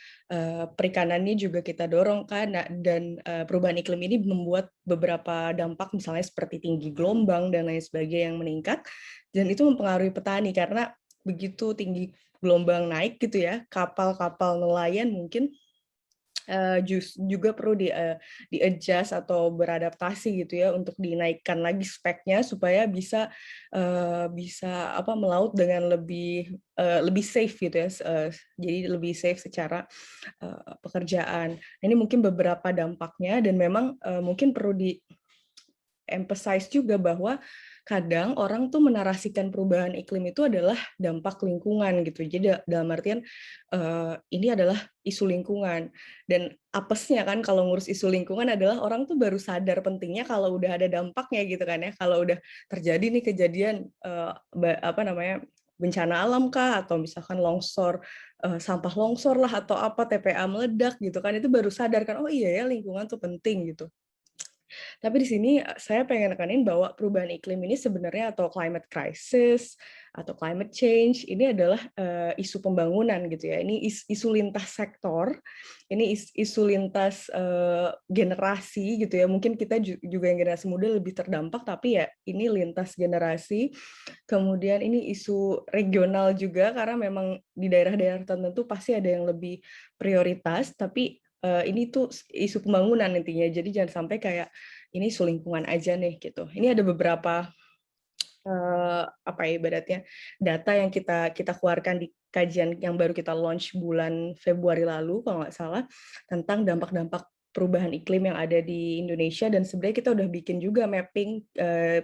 perikanannya juga kita dorong kan, dan perubahan iklim ini membuat beberapa dampak misalnya seperti tinggi gelombang dan lain sebagainya yang meningkat, dan itu mempengaruhi petani karena begitu tinggi gelombang naik gitu ya, kapal-kapal nelayan mungkin juga perlu di-adjust atau beradaptasi gitu ya untuk dinaikkan lagi speknya supaya bisa melaut dengan lebih safe gitu ya, jadi lebih safe secara pekerjaan. Ini mungkin beberapa dampaknya, dan memang mungkin perlu di-emphasize juga bahwa kadang orang tuh menarasikan perubahan iklim itu adalah dampak lingkungan gitu. Jadi dalam artian ini adalah isu lingkungan. Dan apesnya kan kalau ngurus isu lingkungan adalah orang tuh baru sadar pentingnya kalau udah ada dampaknya gitu kan ya. Kalau udah terjadi nih kejadian bencana alam kah, atau misalkan longsor, sampah longsor lah atau apa, TPA meledak gitu kan, itu baru sadar kan, oh iya ya lingkungan tuh penting gitu. Tapi di sini saya pengen nekanin bahwa perubahan iklim ini sebenarnya, atau climate crisis atau climate change, ini adalah isu pembangunan gitu ya. Ini isu lintas sektor, ini isu lintas generasi gitu ya. Mungkin kita juga yang generasi muda lebih terdampak, tapi ya ini lintas generasi. Kemudian ini isu regional juga karena memang di daerah-daerah tertentu pasti ada yang lebih prioritas, tapi ini tuh isu pembangunan intinya. Jadi jangan sampai kayak ini isu lingkungan aja nih gitu. Ini ada beberapa ibaratnya data yang kita keluarkan di kajian yang baru kita launch bulan Februari lalu kalau nggak salah, tentang dampak-dampak perubahan iklim yang ada di Indonesia. Dan sebenarnya kita udah bikin juga mapping,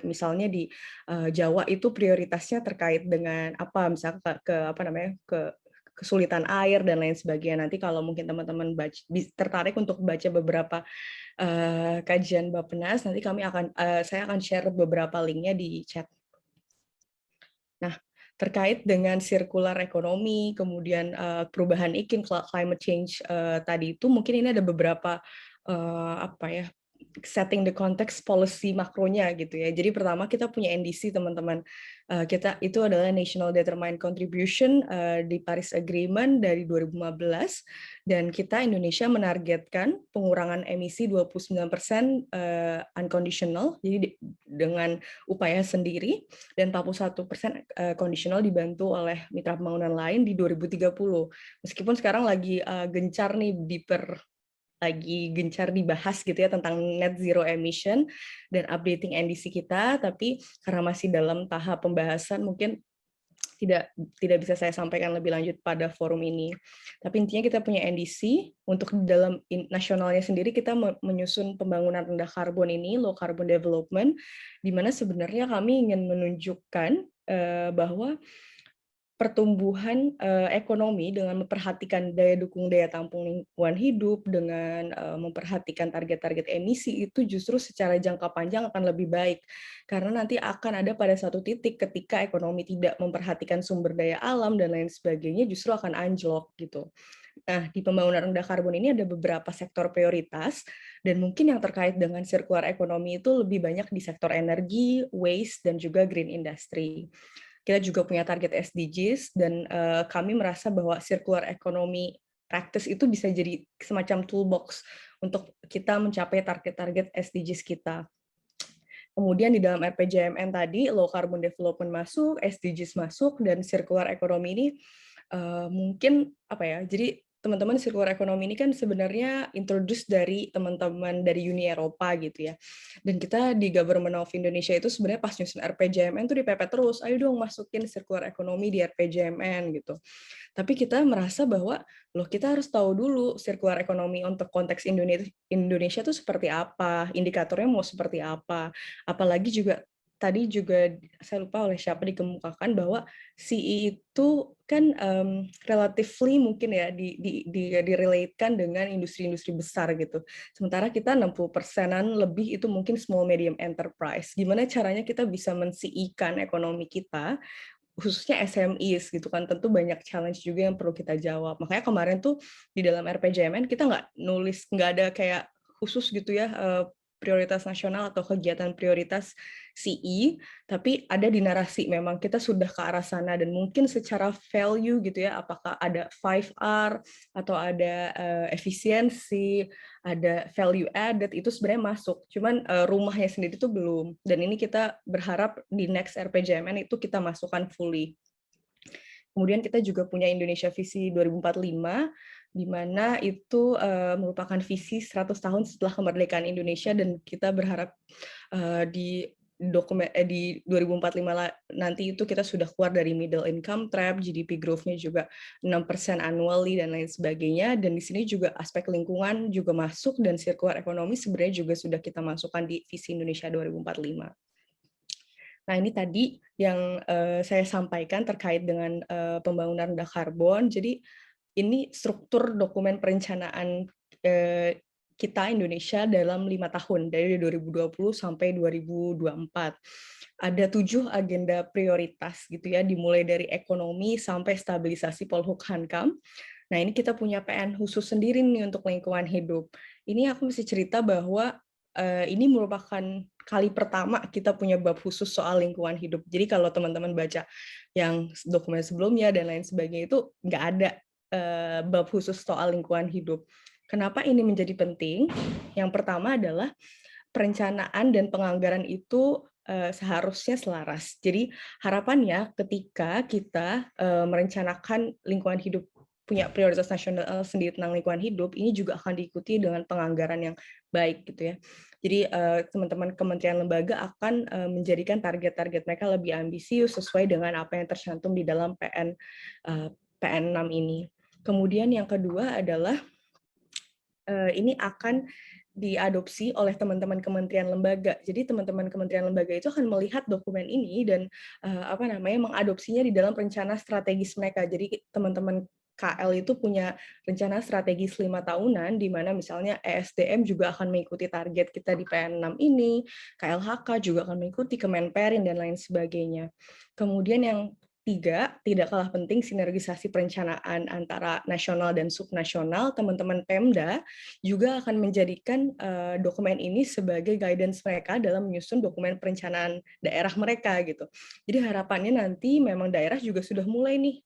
misalnya di Jawa itu prioritasnya terkait dengan apa, misalnya ke kesulitan air dan lain sebagainya. Nanti kalau mungkin teman-teman tertarik untuk baca beberapa kajian Bappenas, nanti saya akan share beberapa linknya di chat. Nah, terkait dengan circular ekonomi, kemudian perubahan iklim, climate change tadi itu, mungkin ini ada beberapa setting the context policy makronya gitu ya. Jadi pertama kita punya NDC teman-teman. Kita itu adalah National Determined Contribution di Paris Agreement dari 2015, dan kita Indonesia menargetkan pengurangan emisi 29% unconditional, jadi dengan upaya sendiri, dan 41% conditional dibantu oleh mitra pembangunan lain di 2030. Meskipun sekarang lagi gencar nih dibahas gitu ya tentang net zero emission dan updating NDC kita, tapi karena masih dalam tahap pembahasan, mungkin tidak bisa saya sampaikan lebih lanjut pada forum ini. Tapi intinya kita punya NDC, untuk di dalam nasionalnya sendiri kita menyusun pembangunan rendah karbon ini, low carbon development, di mana sebenarnya kami ingin menunjukkan bahwa pertumbuhan ekonomi dengan memperhatikan daya dukung daya tampung lingkungan hidup, dengan memperhatikan target-target emisi, itu justru secara jangka panjang akan lebih baik. Karena nanti akan ada pada satu titik ketika ekonomi tidak memperhatikan sumber daya alam dan lain sebagainya, justru akan anjlok gitu. Nah, di pembangunan rendah karbon ini ada beberapa sektor prioritas, dan mungkin yang terkait dengan circular economy itu lebih banyak di sektor energi, waste, dan juga green industry. Kita juga punya target SDGs, dan kami merasa bahwa circular economy practice itu bisa jadi semacam toolbox untuk kita mencapai target-target SDGs kita. Kemudian di dalam RPJMN tadi, low carbon development masuk, SDGs masuk, dan circular economy ini mungkin apa ya, jadi teman-teman circular economy ini kan sebenarnya introduce dari teman-teman dari Uni Eropa gitu ya. Dan kita di Government of Indonesia itu sebenarnya pas nyusun RPJMN tuh dipepet terus, ayo dong masukin circular economy di RPJMN gitu. Tapi kita merasa bahwa loh, kita harus tahu dulu circular economy untuk konteks Indonesia itu seperti apa, indikatornya mau seperti apa. Apalagi juga tadi juga saya lupa oleh siapa dikemukakan bahwa CE itu kan relatively mungkin ya direlatekan dengan industri-industri besar gitu. Sementara kita 60%-an lebih itu mungkin small medium enterprise. Gimana caranya kita bisa men-CE-kan ekonomi kita, khususnya SMEs gitu kan, tentu banyak challenge juga yang perlu kita jawab. Makanya kemarin tuh di dalam RPJMN kita nggak ada kayak khusus gitu ya, prioritas nasional atau kegiatan prioritas CE, tapi ada di narasi memang kita sudah ke arah sana, dan mungkin secara value gitu ya, apakah ada 5R atau ada efisiensi, ada value added, itu sebenarnya masuk, cuman rumahnya sendiri itu belum, dan ini kita berharap di next RPJMN itu kita masukkan fully. Kemudian kita juga punya Indonesia Visi 2045, di mana itu merupakan visi 100 tahun setelah kemerdekaan Indonesia, dan kita berharap di 2045 nanti itu kita sudah keluar dari middle income trap, GDP growth-nya juga 6% annually dan lain sebagainya, dan di sini juga aspek lingkungan juga masuk, dan circular economy sebenarnya juga sudah kita masukkan di visi Indonesia 2045. Nah, ini tadi yang saya sampaikan terkait dengan pembangunan rendah karbon. Jadi ini struktur dokumen perencanaan kita Indonesia dalam 5 tahun, dari 2020 sampai 2024. Ada 7 agenda prioritas gitu ya, dimulai dari ekonomi sampai stabilisasi Polhukam. Nah, ini kita punya PN khusus sendiri nih untuk lingkungan hidup. Ini aku mesti cerita bahwa ini merupakan kali pertama kita punya bab khusus soal lingkungan hidup. Jadi kalau teman-teman baca yang dokumen sebelumnya dan lain sebagainya itu nggak ada bab khusus soal lingkungan hidup. Kenapa ini menjadi penting? Yang pertama adalah perencanaan dan penganggaran itu seharusnya selaras. Jadi harapannya ketika kita merencanakan lingkungan hidup, punya prioritas nasional sendiri tentang lingkungan hidup, ini juga akan diikuti dengan penganggaran yang baik gitu ya. Jadi teman-teman kementerian lembaga akan menjadikan target-target mereka lebih ambisius sesuai dengan apa yang tercantum di dalam PN 6 ini. Kemudian yang kedua adalah ini akan diadopsi oleh teman-teman kementerian lembaga. Jadi teman-teman kementerian lembaga itu akan melihat dokumen ini dan mengadopsinya di dalam rencana strategis mereka. Jadi teman-teman KL itu punya rencana strategis 5 tahunan, di mana misalnya ESDM juga akan mengikuti target kita di PN6 ini, KLHK juga akan mengikuti, Kemenperin, dan lain sebagainya. Kemudian yang 3, tidak kalah penting, sinergisasi perencanaan antara nasional dan subnasional. Teman-teman Pemda juga akan menjadikan dokumen ini sebagai guidance mereka dalam menyusun dokumen perencanaan daerah mereka gitu. Jadi harapannya nanti memang daerah juga sudah mulai nih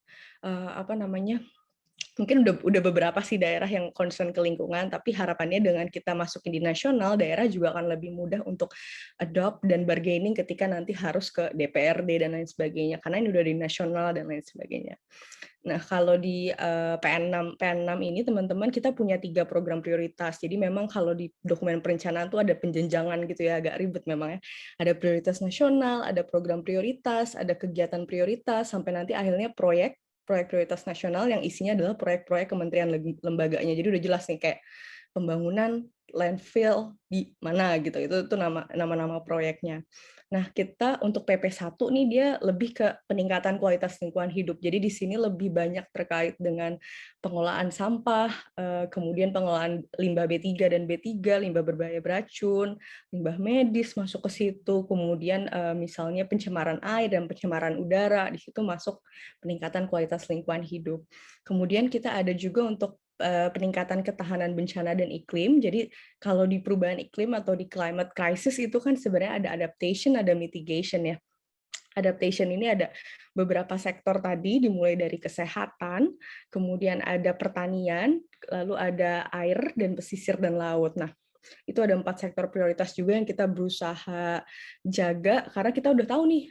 mungkin udah beberapa sih daerah yang concern ke lingkungan, tapi harapannya dengan kita masukin di nasional, daerah juga akan lebih mudah untuk adopt dan bargaining ketika nanti harus ke DPRD dan lain sebagainya, karena ini udah di nasional dan lain sebagainya. Nah, kalau di PN6 ini teman-teman kita punya 3 program prioritas. Jadi memang kalau di dokumen perencanaan tuh ada penjenjangan gitu ya, agak ribet memang ya. Ada prioritas nasional, ada program prioritas, ada kegiatan prioritas, sampai nanti akhirnya proyek prioritas nasional yang isinya adalah proyek-proyek kementerian lembaganya. Jadi udah jelas nih kayak pembangunan landfill di mana gitu. Itu nama-nama proyeknya. Nah, kita untuk PP1 nih dia lebih ke peningkatan kualitas lingkungan hidup. Jadi di sini lebih banyak terkait dengan pengolahan sampah, kemudian pengolahan limbah B3 dan B3, limbah berbahaya beracun, limbah medis masuk ke situ, kemudian misalnya pencemaran air dan pencemaran udara, di situ masuk peningkatan kualitas lingkungan hidup. Kemudian kita ada juga untuk peningkatan ketahanan bencana dan iklim. Jadi kalau di perubahan iklim atau di climate crisis itu kan sebenarnya ada adaptation, ada mitigation ya. Adaptation ini ada beberapa sektor tadi, dimulai dari kesehatan, kemudian ada pertanian, lalu ada air dan pesisir dan laut. Nah, itu ada 4 sektor prioritas juga yang kita berusaha jaga, karena kita udah tahu nih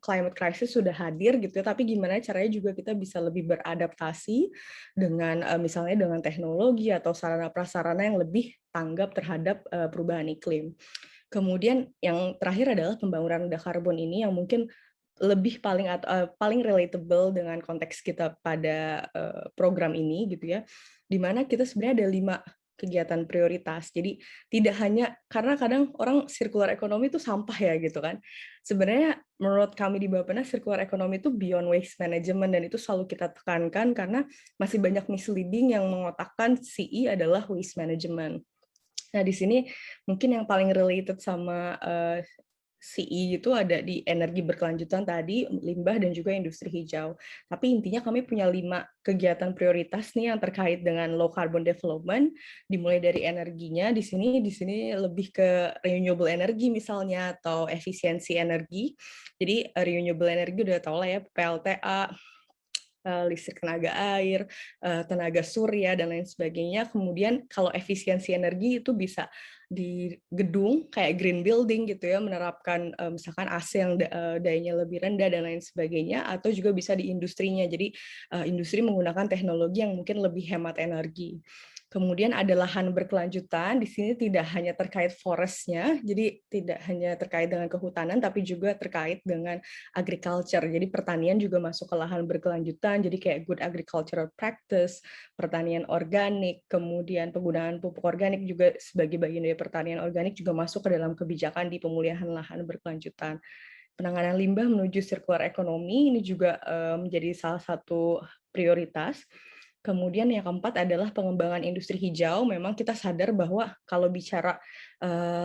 climate crisis sudah hadir gitu ya, tapi gimana caranya juga kita bisa lebih beradaptasi dengan misalnya dengan teknologi atau sarana prasarana yang lebih tanggap terhadap perubahan iklim. Kemudian yang terakhir adalah pembangunan rendah karbon ini yang mungkin lebih paling relatable dengan konteks kita pada program ini gitu ya, di mana kita sebenarnya ada 5 kegiatan prioritas. Jadi tidak hanya, karena kadang orang circular economy itu sampah ya gitu kan. Sebenarnya menurut kami di Bappenas, circular economy itu beyond waste management, dan itu selalu kita tekankan karena masih banyak misleading yang mengotakkan CE adalah waste management. Nah, di sini mungkin yang paling related sama CE itu ada di energi berkelanjutan tadi, limbah, dan juga industri hijau. Tapi intinya kami punya 5 kegiatan prioritas nih yang terkait dengan low carbon development, dimulai dari energinya. Di sini lebih ke renewable energy misalnya, atau efisiensi energi. Jadi renewable energy udah tau lah ya, PLTA, listrik tenaga air, tenaga surya, dan lain sebagainya. Kemudian kalau efisiensi energi itu bisa di gedung kayak green building gitu ya, menerapkan misalkan AC yang dayanya lebih rendah dan lain sebagainya, atau juga bisa di industrinya. Jadi industri menggunakan teknologi yang mungkin lebih hemat energi. Kemudian ada lahan berkelanjutan, di sini tidak hanya terkait forestnya, jadi tidak hanya terkait dengan kehutanan, tapi juga terkait dengan agriculture. Jadi pertanian juga masuk ke lahan berkelanjutan, jadi kayak good agricultural practice, pertanian organik, kemudian penggunaan pupuk organik juga sebagai bagian dari pertanian organik juga masuk ke dalam kebijakan di pemulihan lahan berkelanjutan. Penanganan limbah menuju circular economy ini juga menjadi salah satu prioritas. Kemudian yang keempat adalah pengembangan industri hijau. Memang kita sadar bahwa kalau bicara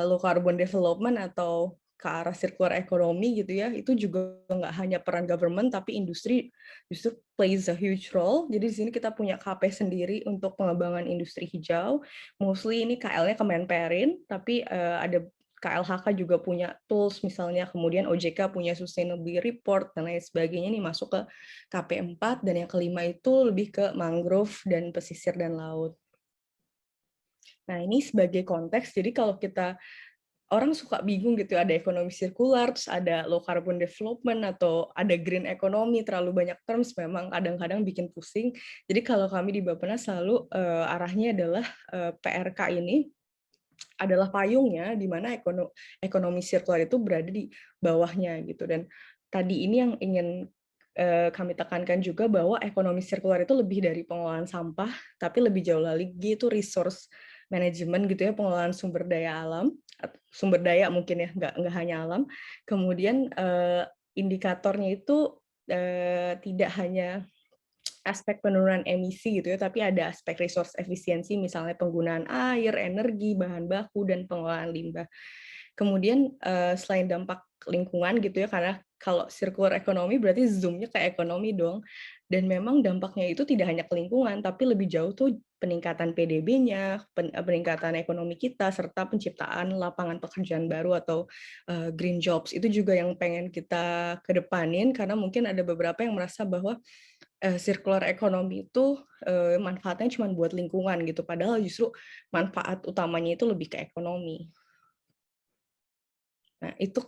low carbon development atau ke arah circular economy gitu ya, itu juga nggak hanya peran government, tapi industri justru plays a huge role. Jadi di sini kita punya KP sendiri untuk pengembangan industri hijau. Mostly ini KL-nya Kemenperin, tapi ada KLHK juga punya tools misalnya, kemudian OJK punya sustainability report dan lain sebagainya, nih masuk ke KP4, dan yang kelima itu lebih ke mangrove dan pesisir dan laut. Nah, ini sebagai konteks, jadi kalau kita orang suka bingung gitu, ada ekonomi sirkular, terus ada low carbon development, atau ada green economy, terlalu banyak terms memang kadang-kadang bikin pusing. Jadi kalau kami di Bappenas selalu arahnya adalah PRK ini adalah payungnya, di mana ekonomi sirkular itu berada di bawahnya gitu. Dan tadi ini yang ingin kami tekankan juga, bahwa ekonomi sirkular itu lebih dari pengelolaan sampah, tapi lebih jauh lagi itu resource management gitu ya, pengelolaan sumber daya alam, sumber daya mungkin ya, nggak hanya alam. Kemudian indikatornya itu tidak hanya aspek penurunan emisi gitu ya, tapi ada aspek resource efisiensi, misalnya penggunaan air, energi, bahan baku, dan pengelolaan limbah. Kemudian selain dampak lingkungan gitu ya, karena kalau circular economy berarti zoom-nya ke ekonomi dong. Dan memang dampaknya itu tidak hanya ke lingkungan, tapi lebih jauh tuh peningkatan PDB-nya, peningkatan ekonomi kita, serta penciptaan lapangan pekerjaan baru atau green jobs. Itu juga yang pengen kita kedepanin, karena mungkin ada beberapa yang merasa bahwa circular economy itu manfaatnya cuma buat lingkungan gitu, padahal justru manfaat utamanya itu lebih ke ekonomi. Nah, itu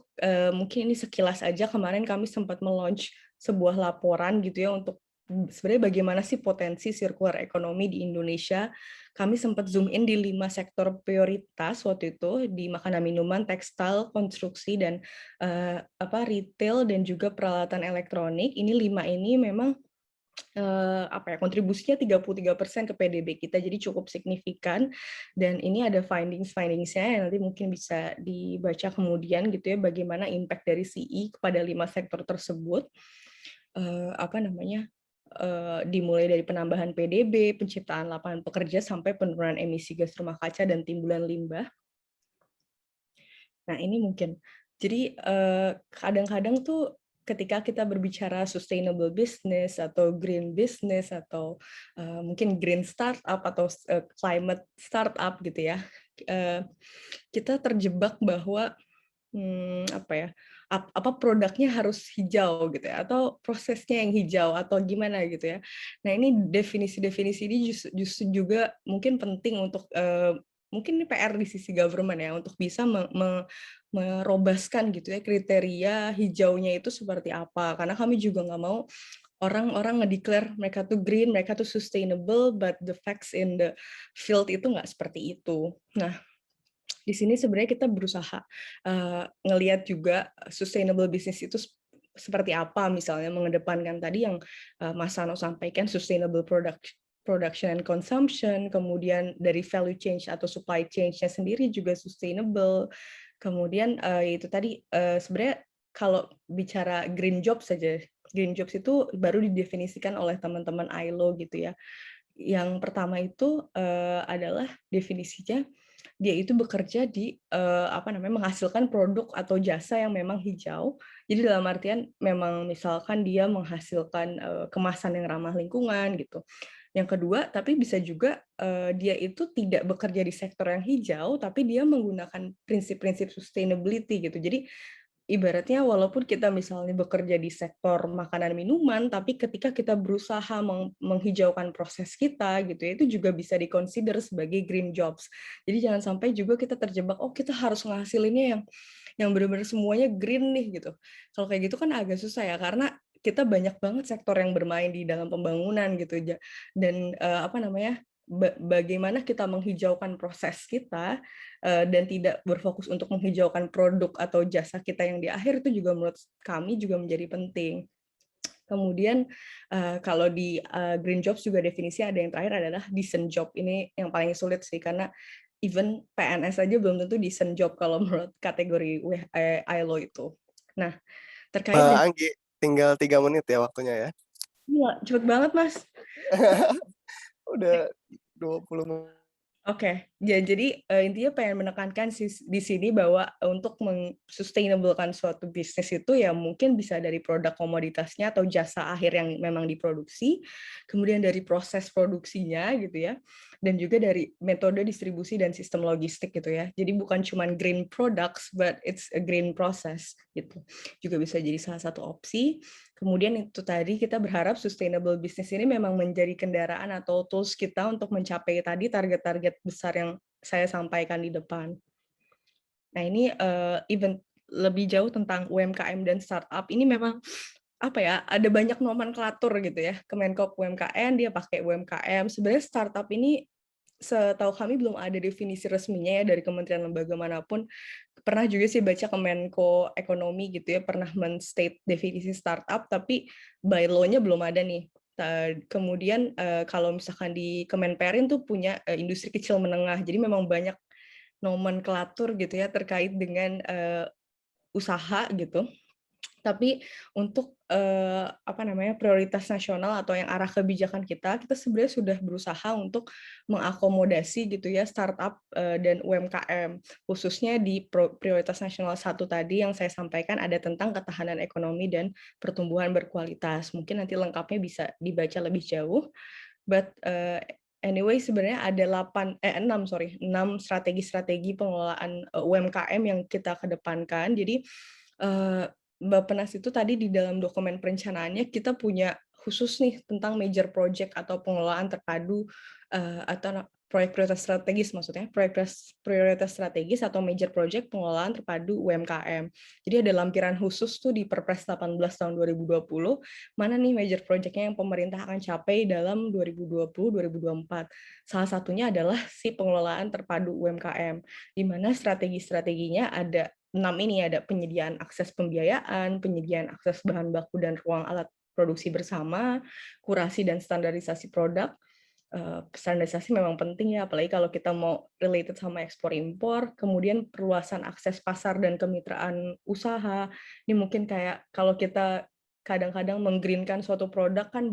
mungkin ini sekilas aja. Kemarin kami sempat me-launch sebuah laporan gitu ya untuk sebenarnya bagaimana sih potensi circular economy di Indonesia. Kami sempat zoom in di 5 sektor prioritas waktu itu, di makanan minuman, tekstil, konstruksi, dan retail, dan juga peralatan elektronik. Ini 5 ini memang kontribusinya 33% ke PDB kita, jadi cukup signifikan. Dan ini ada findings-nya yang nanti mungkin bisa dibaca kemudian gitu ya, bagaimana impact dari CE kepada 5 sektor tersebut. Dimulai dari penambahan PDB, penciptaan lapangan pekerja, sampai penurunan emisi gas rumah kaca dan timbulan limbah. Nah, ini mungkin. Jadi kadang-kadang tuh ketika kita berbicara sustainable business atau green business atau mungkin green startup atau climate startup gitu ya, kita terjebak bahwa produknya harus hijau gitu ya, atau prosesnya yang hijau atau gimana gitu ya. Nah, ini definisi-definisi ini justru juga mungkin penting untuk mungkin ini PR di sisi government ya, untuk bisa merobaskan gitu ya kriteria hijaunya itu seperti apa. Karena kami juga nggak mau orang-orang nge-declare mereka tuh green, mereka tuh sustainable, but the facts in the field itu nggak seperti itu. Nah, di sini sebenarnya kita berusaha ngelihat juga sustainable business itu seperti apa, misalnya mengedepankan tadi yang Mas Sano sampaikan, sustainable production and consumption, kemudian dari value chain atau supply chain-nya sendiri juga sustainable. Kemudian itu tadi sebenarnya kalau bicara green jobs saja, green jobs itu baru didefinisikan oleh teman-teman ILO gitu ya. Yang pertama itu adalah definisinya dia itu bekerja di menghasilkan produk atau jasa yang memang hijau. Jadi dalam artian memang misalkan dia menghasilkan kemasan yang ramah lingkungan gitu. Yang kedua, tapi bisa juga dia itu tidak bekerja di sektor yang hijau, tapi dia menggunakan prinsip-prinsip sustainability gitu. Jadi ibaratnya walaupun kita misalnya bekerja di sektor makanan minuman, tapi ketika kita berusaha menghijaukan proses kita gitu ya, itu juga bisa dikonsider sebagai green jobs. Jadi jangan sampai juga kita terjebak, oh kita harus ngasilinnya yang benar-benar semuanya green nih gitu. Kalau kayak gitu kan agak susah ya, karena kita banyak banget sektor yang bermain di dalam pembangunan gitu. Dan bagaimana kita menghijaukan proses kita dan tidak berfokus untuk menghijaukan produk atau jasa kita yang di akhir, itu juga menurut kami juga menjadi penting. Kemudian kalau di green jobs juga definisi ada yang terakhir adalah decent job. Ini yang paling sulit sih, karena even PNS aja belum tentu decent job kalau menurut kategori ILO itu. Nah, terkait Anggi, tinggal 3 menit ya waktunya ya. Iya, cepet banget Mas. Udah 20 menit. Oke, jadi intinya pengen menekankan di sini bahwa untuk sustainablekan suatu bisnis itu ya mungkin bisa dari produk komoditasnya atau jasa akhir yang memang diproduksi, kemudian dari proses produksinya gitu ya, dan juga dari metode distribusi dan sistem logistik gitu ya. Jadi bukan cuma green products, but it's a green process gitu. Juga bisa jadi salah satu opsi. Kemudian itu tadi kita berharap sustainable business ini memang menjadi kendaraan atau tools kita untuk mencapai tadi target-target besar yang saya sampaikan di depan. Nah, ini even lebih jauh tentang UMKM dan startup, ini memang ada banyak nomenklatur gitu ya. Kemenkop UMKM dia pakai UMKM. Sebenarnya startup ini setahu kami belum ada definisi resminya ya dari kementerian lembaga manapun. Pernah juga sih baca Kemenko Ekonomi gitu ya, pernah men-state definisi startup, tapi by law-nya belum ada nih. Kemudian kalau misalkan di Kemenperin tuh punya industri kecil menengah, jadi memang banyak nomenklatur gitu ya terkait dengan usaha gitu. Tapi untuk prioritas nasional atau yang arah kebijakan kita sebenarnya sudah berusaha untuk mengakomodasi gitu ya startup dan UMKM, khususnya di prioritas nasional 1 tadi yang saya sampaikan ada tentang ketahanan ekonomi dan pertumbuhan berkualitas. Mungkin nanti lengkapnya bisa dibaca lebih jauh. But anyway, sebenarnya ada 6 strategi-strategi pengelolaan UMKM yang kita kedepankan. Jadi Bappenas itu tadi di dalam dokumen perencanaannya kita punya khusus nih tentang major project atau pengelolaan terpadu atau proyek prioritas strategis, maksudnya prioritas strategis atau major project pengelolaan terpadu UMKM. Jadi ada lampiran khusus tuh di Perpres 18 tahun 2020, mana nih major project-nya yang pemerintah akan capai dalam 2020-2024. Salah satunya adalah si pengelolaan terpadu UMKM, di mana strategi-strateginya ada 6 ini, ada penyediaan akses pembiayaan, penyediaan akses bahan baku dan ruang alat produksi bersama, kurasi dan standarisasi produk. Standarisasi memang penting ya, apalagi kalau kita mau related sama ekspor impor, kemudian perluasan akses pasar dan kemitraan usaha. Ini mungkin kayak kalau kita kadang-kadang menggreenkan suatu produk kan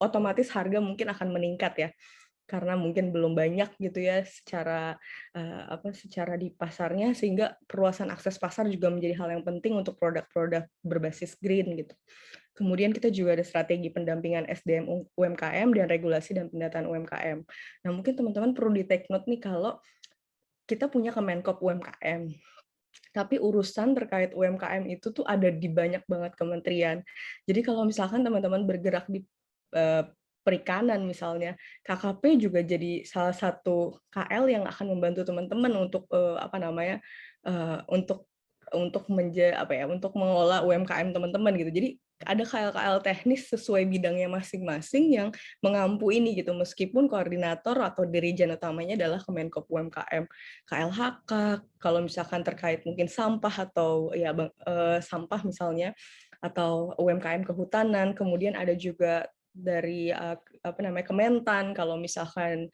otomatis harga mungkin akan meningkat ya. Karena mungkin belum banyak gitu ya secara di pasarnya, sehingga perluasan akses pasar juga menjadi hal yang penting untuk produk-produk berbasis green gitu. Kemudian kita juga ada strategi pendampingan SDM UMKM dan regulasi dan pendataan UMKM. Nah, mungkin teman-teman perlu di-take note nih kalau kita punya Kemenkop UMKM. Tapi urusan terkait UMKM itu tuh ada di banyak banget kementerian. Jadi kalau misalkan teman-teman bergerak di perikanan misalnya, KKP juga jadi salah satu KL yang akan membantu teman-teman untuk untuk mengelola UMKM teman-teman gitu. Jadi ada KL-KL teknis sesuai bidangnya masing-masing yang mengampu ini gitu, meskipun koordinator atau dirijen utamanya adalah Kemenkop UMKM. KLHK, kalau misalkan terkait mungkin sampah atau sampah misalnya, atau UMKM kehutanan, kemudian ada juga dari Kementan kalau misalkan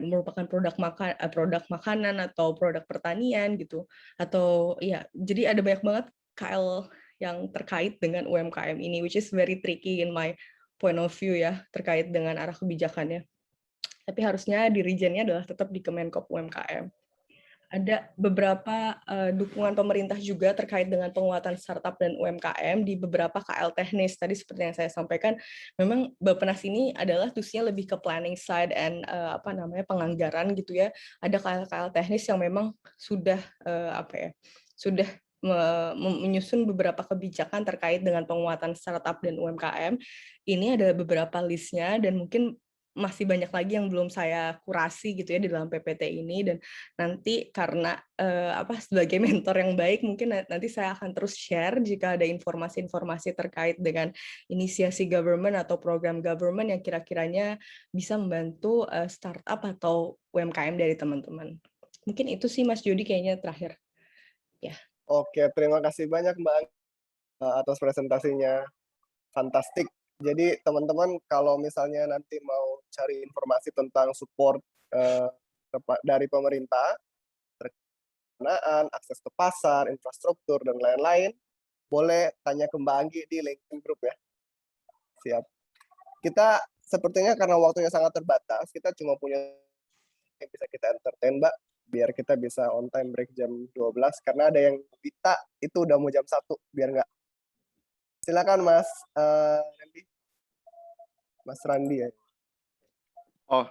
merupakan produk makanan atau produk pertanian gitu, atau ya jadi ada banyak banget KL yang terkait dengan UMKM ini, which is very tricky in my point of view ya, terkait dengan arah kebijakannya. Tapi harusnya dirijennya adalah tetap di Kemenkop UMKM. Ada beberapa dukungan pemerintah juga terkait dengan penguatan startup dan UMKM di beberapa KL teknis. Tadi seperti yang saya sampaikan, memang Bappenas ini adalah tusinya lebih ke planning side and penganggaran gitu ya. Ada KL-KL teknis yang memang sudah sudah menyusun beberapa kebijakan terkait dengan penguatan startup dan UMKM. Ini ada beberapa listnya dan mungkin masih banyak lagi yang belum saya kurasi gitu ya di dalam PPT ini, dan nanti karena sebagai mentor yang baik mungkin nanti saya akan terus share jika ada informasi-informasi terkait dengan inisiasi government atau program government yang kira-kiranya bisa membantu startup atau UMKM dari teman-teman. Mungkin itu sih Mas Jody kayaknya terakhir. Ya. Oke, terima kasih banyak Mbak atas presentasinya. Fantastik. Jadi teman-teman kalau misalnya nanti mau cari informasi tentang support dari pemerintah, pendanaan, akses ke pasar, infrastruktur, dan lain-lain, boleh tanya ke Mbak Anggi di LinkedIn Group ya. Siap. Kita sepertinya karena waktunya sangat terbatas, kita cuma punya yang bisa kita entertain Mbak, biar kita bisa on time break jam 12, karena ada yang Vita itu udah mau jam 1, biar nggak. Silakan Mas Randy. Mas Randi ya. Oh,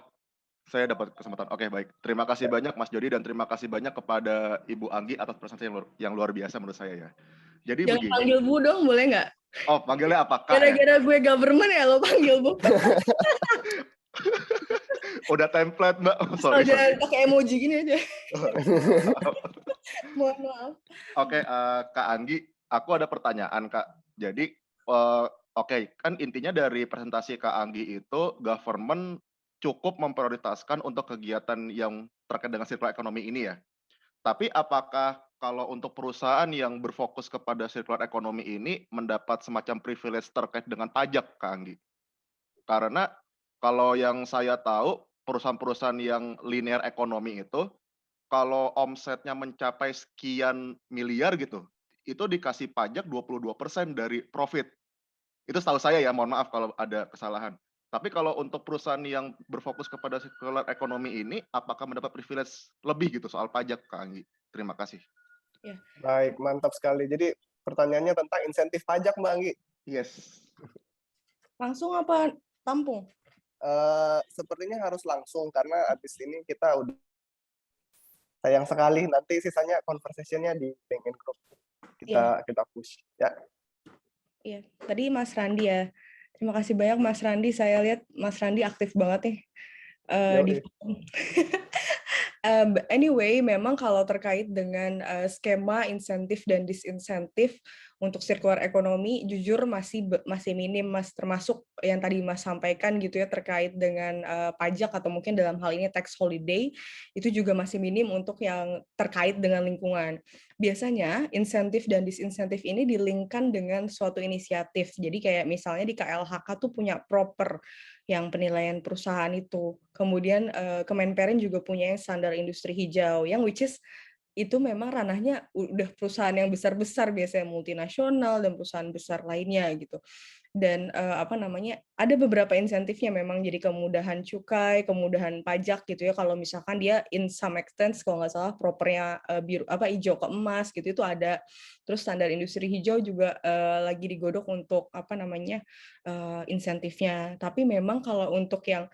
saya dapat kesempatan. Oke, baik. Terima kasih banyak Mas Jody dan terima kasih banyak kepada Ibu Anggi atas presentasi yang luar biasa menurut saya ya. Jadi Jangan begini. panggil Bu dong, boleh nggak? Oh, panggilnya apa? Kak, gara-gara gue government ya lo panggil Bu. Udah template Mbak. Sorry. Pakai emoji gini aja. Mohon maaf. Oke, Kak Anggi, aku ada pertanyaan Kak. Jadi Oke, kan intinya dari presentasi Kak Anggi itu government cukup memprioritaskan untuk kegiatan yang terkait dengan circular economy ini ya. Tapi apakah kalau untuk perusahaan yang berfokus kepada circular economy ini mendapat semacam privilege terkait dengan pajak Kak Anggi? Karena kalau yang saya tahu perusahaan-perusahaan yang linear ekonomi itu kalau omsetnya mencapai sekian miliar gitu, itu dikasih pajak 22% dari profit. Itu setahu saya ya, mohon maaf kalau ada kesalahan. Tapi kalau untuk perusahaan yang berfokus kepada circular economy ini, apakah mendapat privilege lebih gitu soal pajak, Kak Anggi? Terima kasih. Baik, mantap sekali. Jadi pertanyaannya tentang insentif pajak, Mbak Anggi. Yes. Langsung apa tampung? Sepertinya harus langsung karena habis ini kita udah sayang sekali nanti sisanya conversation-nya di LinkedIn Group. Kita push. Ya. Iya, tadi Mas Randi ya. Terima kasih banyak Mas Randi. Saya lihat Mas Randi aktif banget nih di forum. Anyway, memang kalau terkait dengan skema insentif dan disinsentif untuk circular economy, jujur masih minim, Mas. Termasuk yang tadi Mas sampaikan gitu ya terkait dengan pajak atau mungkin dalam hal ini tax holiday, itu juga masih minim untuk yang terkait dengan lingkungan. Biasanya insentif dan disinsentif ini dilingkan dengan suatu inisiatif. Jadi kayak misalnya di KLHK tuh punya proper yang penilaian perusahaan itu. Kemudian Kemenperin juga punya standar industri hijau yang which is itu memang ranahnya udah perusahaan yang besar-besar biasanya multinasional dan perusahaan besar lainnya gitu. Dan ada beberapa insentifnya memang, jadi kemudahan cukai, kemudahan pajak gitu ya kalau misalkan dia in some extent kalau nggak salah propernya biru hijau ke emas gitu itu ada. Terus standar industri hijau juga lagi digodok untuk insentifnya. Tapi memang kalau untuk yang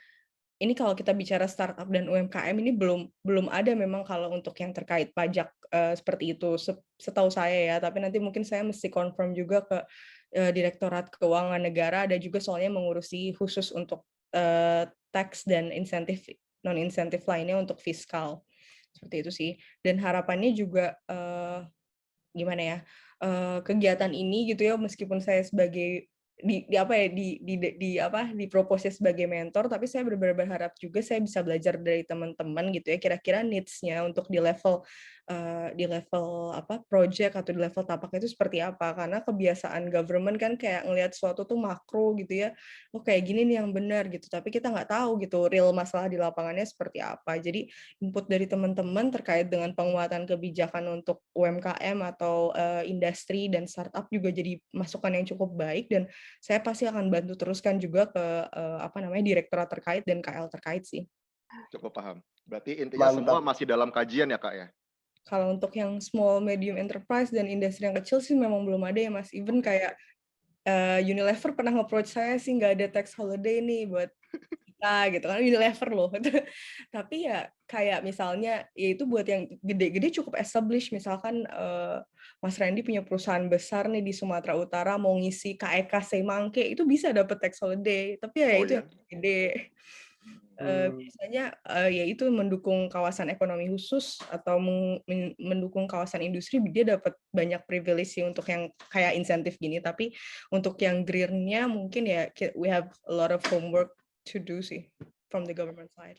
ini kalau kita bicara startup dan UMKM ini belum ada memang kalau untuk yang terkait pajak seperti itu setahu saya ya, tapi nanti mungkin saya mesti confirm juga ke Direktorat Keuangan Negara, ada juga soalnya mengurusi khusus untuk tax dan insentif non insentif lainnya untuk fiskal seperti itu sih. Dan harapannya juga kegiatan ini gitu ya, meskipun saya sebagai diproposnya sebagai mentor, tapi saya benar-benar berharap juga saya bisa belajar dari teman-teman gitu ya, kira-kira needs-nya untuk di level project atau di level tapak itu seperti apa, karena kebiasaan government kan kayak ngelihat sesuatu tuh makro gitu ya, kayak gini nih yang benar gitu, tapi kita nggak tahu gitu real masalah di lapangannya seperti apa. Jadi input dari teman-teman terkait dengan penguatan kebijakan untuk UMKM atau industri dan startup juga jadi masukan yang cukup baik, dan saya pasti akan bantu teruskan juga ke direktorat terkait dan KL terkait sih. Cukup paham. Berarti intinya semua masih dalam kajian ya, Kak ya? Kalau untuk yang small medium enterprise dan industri yang kecil sih memang belum ada ya Mas. Even kayak Unilever pernah nge-approach saya sih, nggak ada tax holiday nih buat kita gitu kan, Unilever loh. Tapi ya kayak misalnya ya itu buat yang gede-gede cukup established, misalkan Mas Randy punya perusahaan besar nih di Sumatera Utara mau ngisi KEK Semangke itu bisa dapat tax holiday, tapi itu yang gede. Biasanya ya itu mendukung kawasan ekonomi khusus atau mendukung kawasan industri, dia dapat banyak privilege sih untuk yang kayak insentif gini. Tapi untuk yang green-nya mungkin ya we have a lot of homework to do sih from the government side.